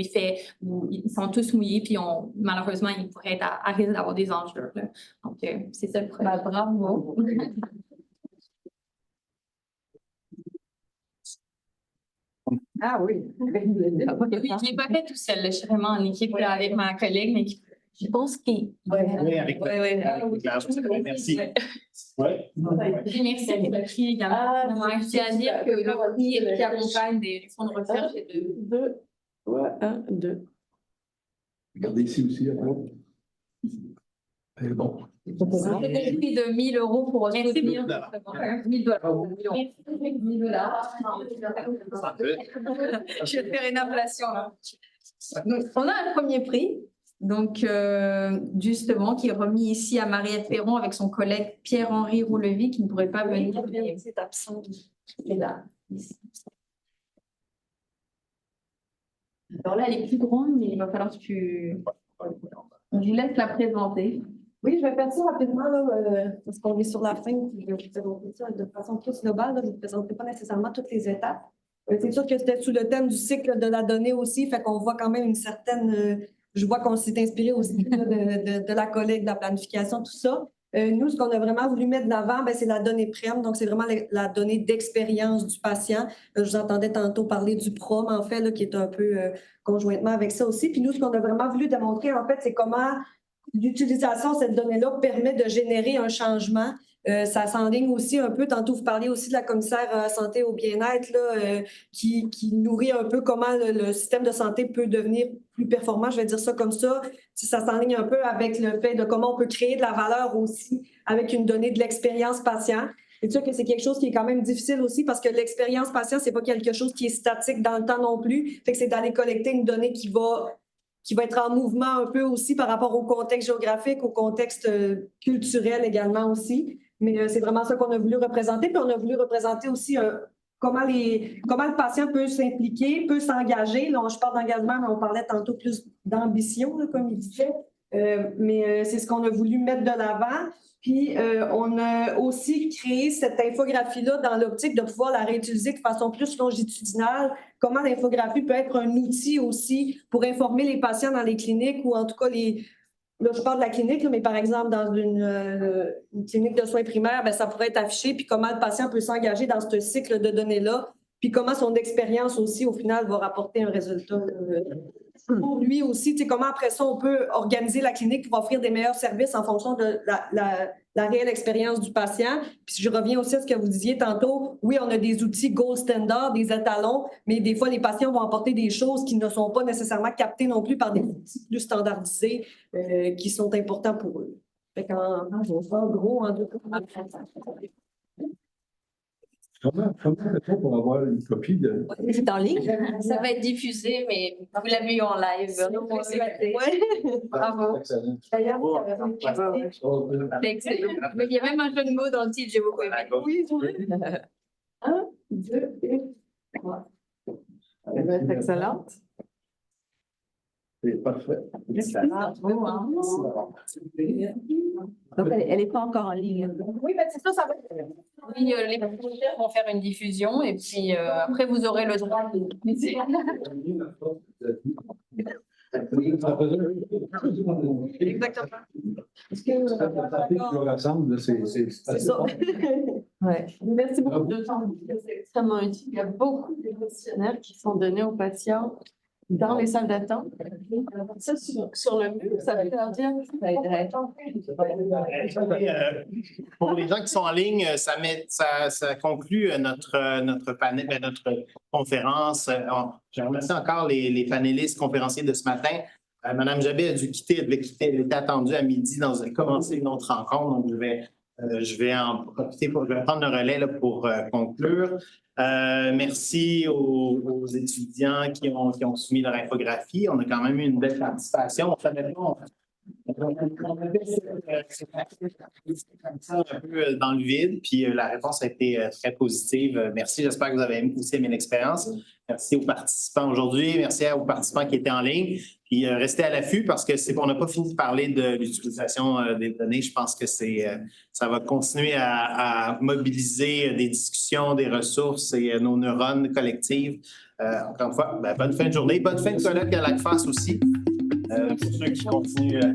où ils sont tous mouillés, puis malheureusement, ils pourraient être à risque d'avoir des engelures. Là. Donc, c'est ça le projet. Bravo! Ah oui! Oui, je ne l'ai pas fait tout seul. Je suis vraiment en équipe là, avec ma collègue, mais je pense qu'il... Oui, avec merci. Ouais. Merci pour le prix également. Je tiens à dire que le prix qui accompagne des fonds de recherche est de 2. Ouais, 1, 2. Regardez ici aussi, après. Et bon. On a des prix de 1 000 € pour soutenir. 1 000 $. Je vais faire une inflation là. Donc, on a un premier prix, donc justement, qui est remis ici à Marie-Ève Perron avec son collègue Pierre-Henri Roulevi, qui ne pourrait pas venir. C'est absent. Il est là. Alors là, elle est plus grande, mais il va falloir que tu... Je vous laisse la présenter. Oui, je vais faire ça rapidement, là, parce qu'on est sur la fin. Je vais vous présenter ça de façon plus globale. Là. Je ne vous présenterai pas nécessairement toutes les étapes. C'est sûr que c'était sous le thème du cycle de la donnée aussi, fait qu'on voit quand même une certaine... je vois qu'on s'est inspiré aussi là, de la collecte, de la planification, tout ça. Nous, ce qu'on a vraiment voulu mettre de l'avant, c'est la donnée PREM, donc c'est vraiment la donnée d'expérience du patient. Je vous entendais tantôt parler du PROM, en fait, là, qui est un peu conjointement avec ça aussi. Puis nous, ce qu'on a vraiment voulu démontrer, en fait, c'est comment l'utilisation de cette donnée-là permet de générer un changement. Ça s'enligne aussi un peu, tantôt vous parliez aussi de la commissaire santé au bien-être là, qui nourrit un peu comment le système de santé peut devenir plus performant, je vais dire ça comme ça. Ça s'enligne un peu avec le fait de comment on peut créer de la valeur aussi avec une donnée de l'expérience patient. C'est sûr que c'est quelque chose qui est quand même difficile aussi parce que l'expérience patient, c'est pas quelque chose qui est statique dans le temps non plus. Fait que c'est d'aller collecter une donnée qui va être en mouvement un peu aussi par rapport au contexte géographique, au contexte culturel également aussi. Mais c'est vraiment ça qu'on a voulu représenter. Puis on a voulu représenter aussi comment le patient peut s'impliquer, peut s'engager. Là, je parle d'engagement, mais on parlait tantôt plus d'ambition, là, comme il disait. Mais c'est ce qu'on a voulu mettre de l'avant. Puis, on a aussi créé cette infographie-là dans l'optique de pouvoir la réutiliser de façon plus longitudinale. Comment l'infographie peut être un outil aussi pour informer les patients dans les cliniques ou en tout cas là, je parle de la clinique, là, mais par exemple, dans une clinique de soins primaires, ça pourrait être affiché, puis comment le patient peut s'engager dans ce cycle de données-là, puis comment son expérience aussi, au final, va rapporter un résultat pour lui aussi. Tu sais, comment après ça, on peut organiser la clinique pour offrir des meilleurs services en fonction de la réelle expérience du patient. Puis je reviens aussi à ce que vous disiez tantôt. Oui, on a des outils gold standard, des étalons, mais des fois, les patients vont apporter des choses qui ne sont pas nécessairement captées non plus par des outils plus standardisés qui sont importants pour eux. Fait qu'en gros, en deux cas, Comment fait-on pour avoir une copie de... c'est en ligne. Ça va être diffusé, mais vous l'avez eu en live. Oui. Bravo. D'ailleurs, Mais il y a même un jeu de mots dans le titre, j'ai beaucoup aimé. oui. 1, 2 et 3. Elle va être excellente. C'est parfait. Donc, elle n'est pas encore en ligne. Oui, mais c'est ça, ça va. Oui, les volontaires vont faire une diffusion et puis après, vous aurez le droit de l'utiliser. Exactement. Est-ce que ça rassemble, c'est ça. Ouais. Merci beaucoup de temps. C'est extrêmement utile. Il y a beaucoup de questionnaires qui sont donnés aux patients dans les salles d'attente. Ça, sur le mur, ça veut leur dire que ça aiderait. Pour les gens qui sont en ligne, ça conclut notre panel, notre conférence. Je remercie encore les panélistes conférenciers de ce matin. Madame Jabé a dû quitter, elle était attendue à midi, commencer une autre rencontre, donc je vais en profiter je vais prendre le relais là, pour conclure. Merci aux étudiants qui ont soumis leur infographie. On a quand même eu une belle participation. On savait pas, on avait un peu dans le vide, puis la réponse a été très positive. Merci, j'espère que vous avez aussi aimé l'expérience. Merci aux participants aujourd'hui, merci aux participants qui étaient en ligne. Puis restez à l'affût parce que on n'a pas fini de parler de l'utilisation des données. Je pense que ça va continuer à mobiliser des discussions, des ressources et nos neurones collectives. Encore une fois, bonne fin de journée, bonne fin de colloque à l'ACFAS aussi. Pour ceux qui continuent.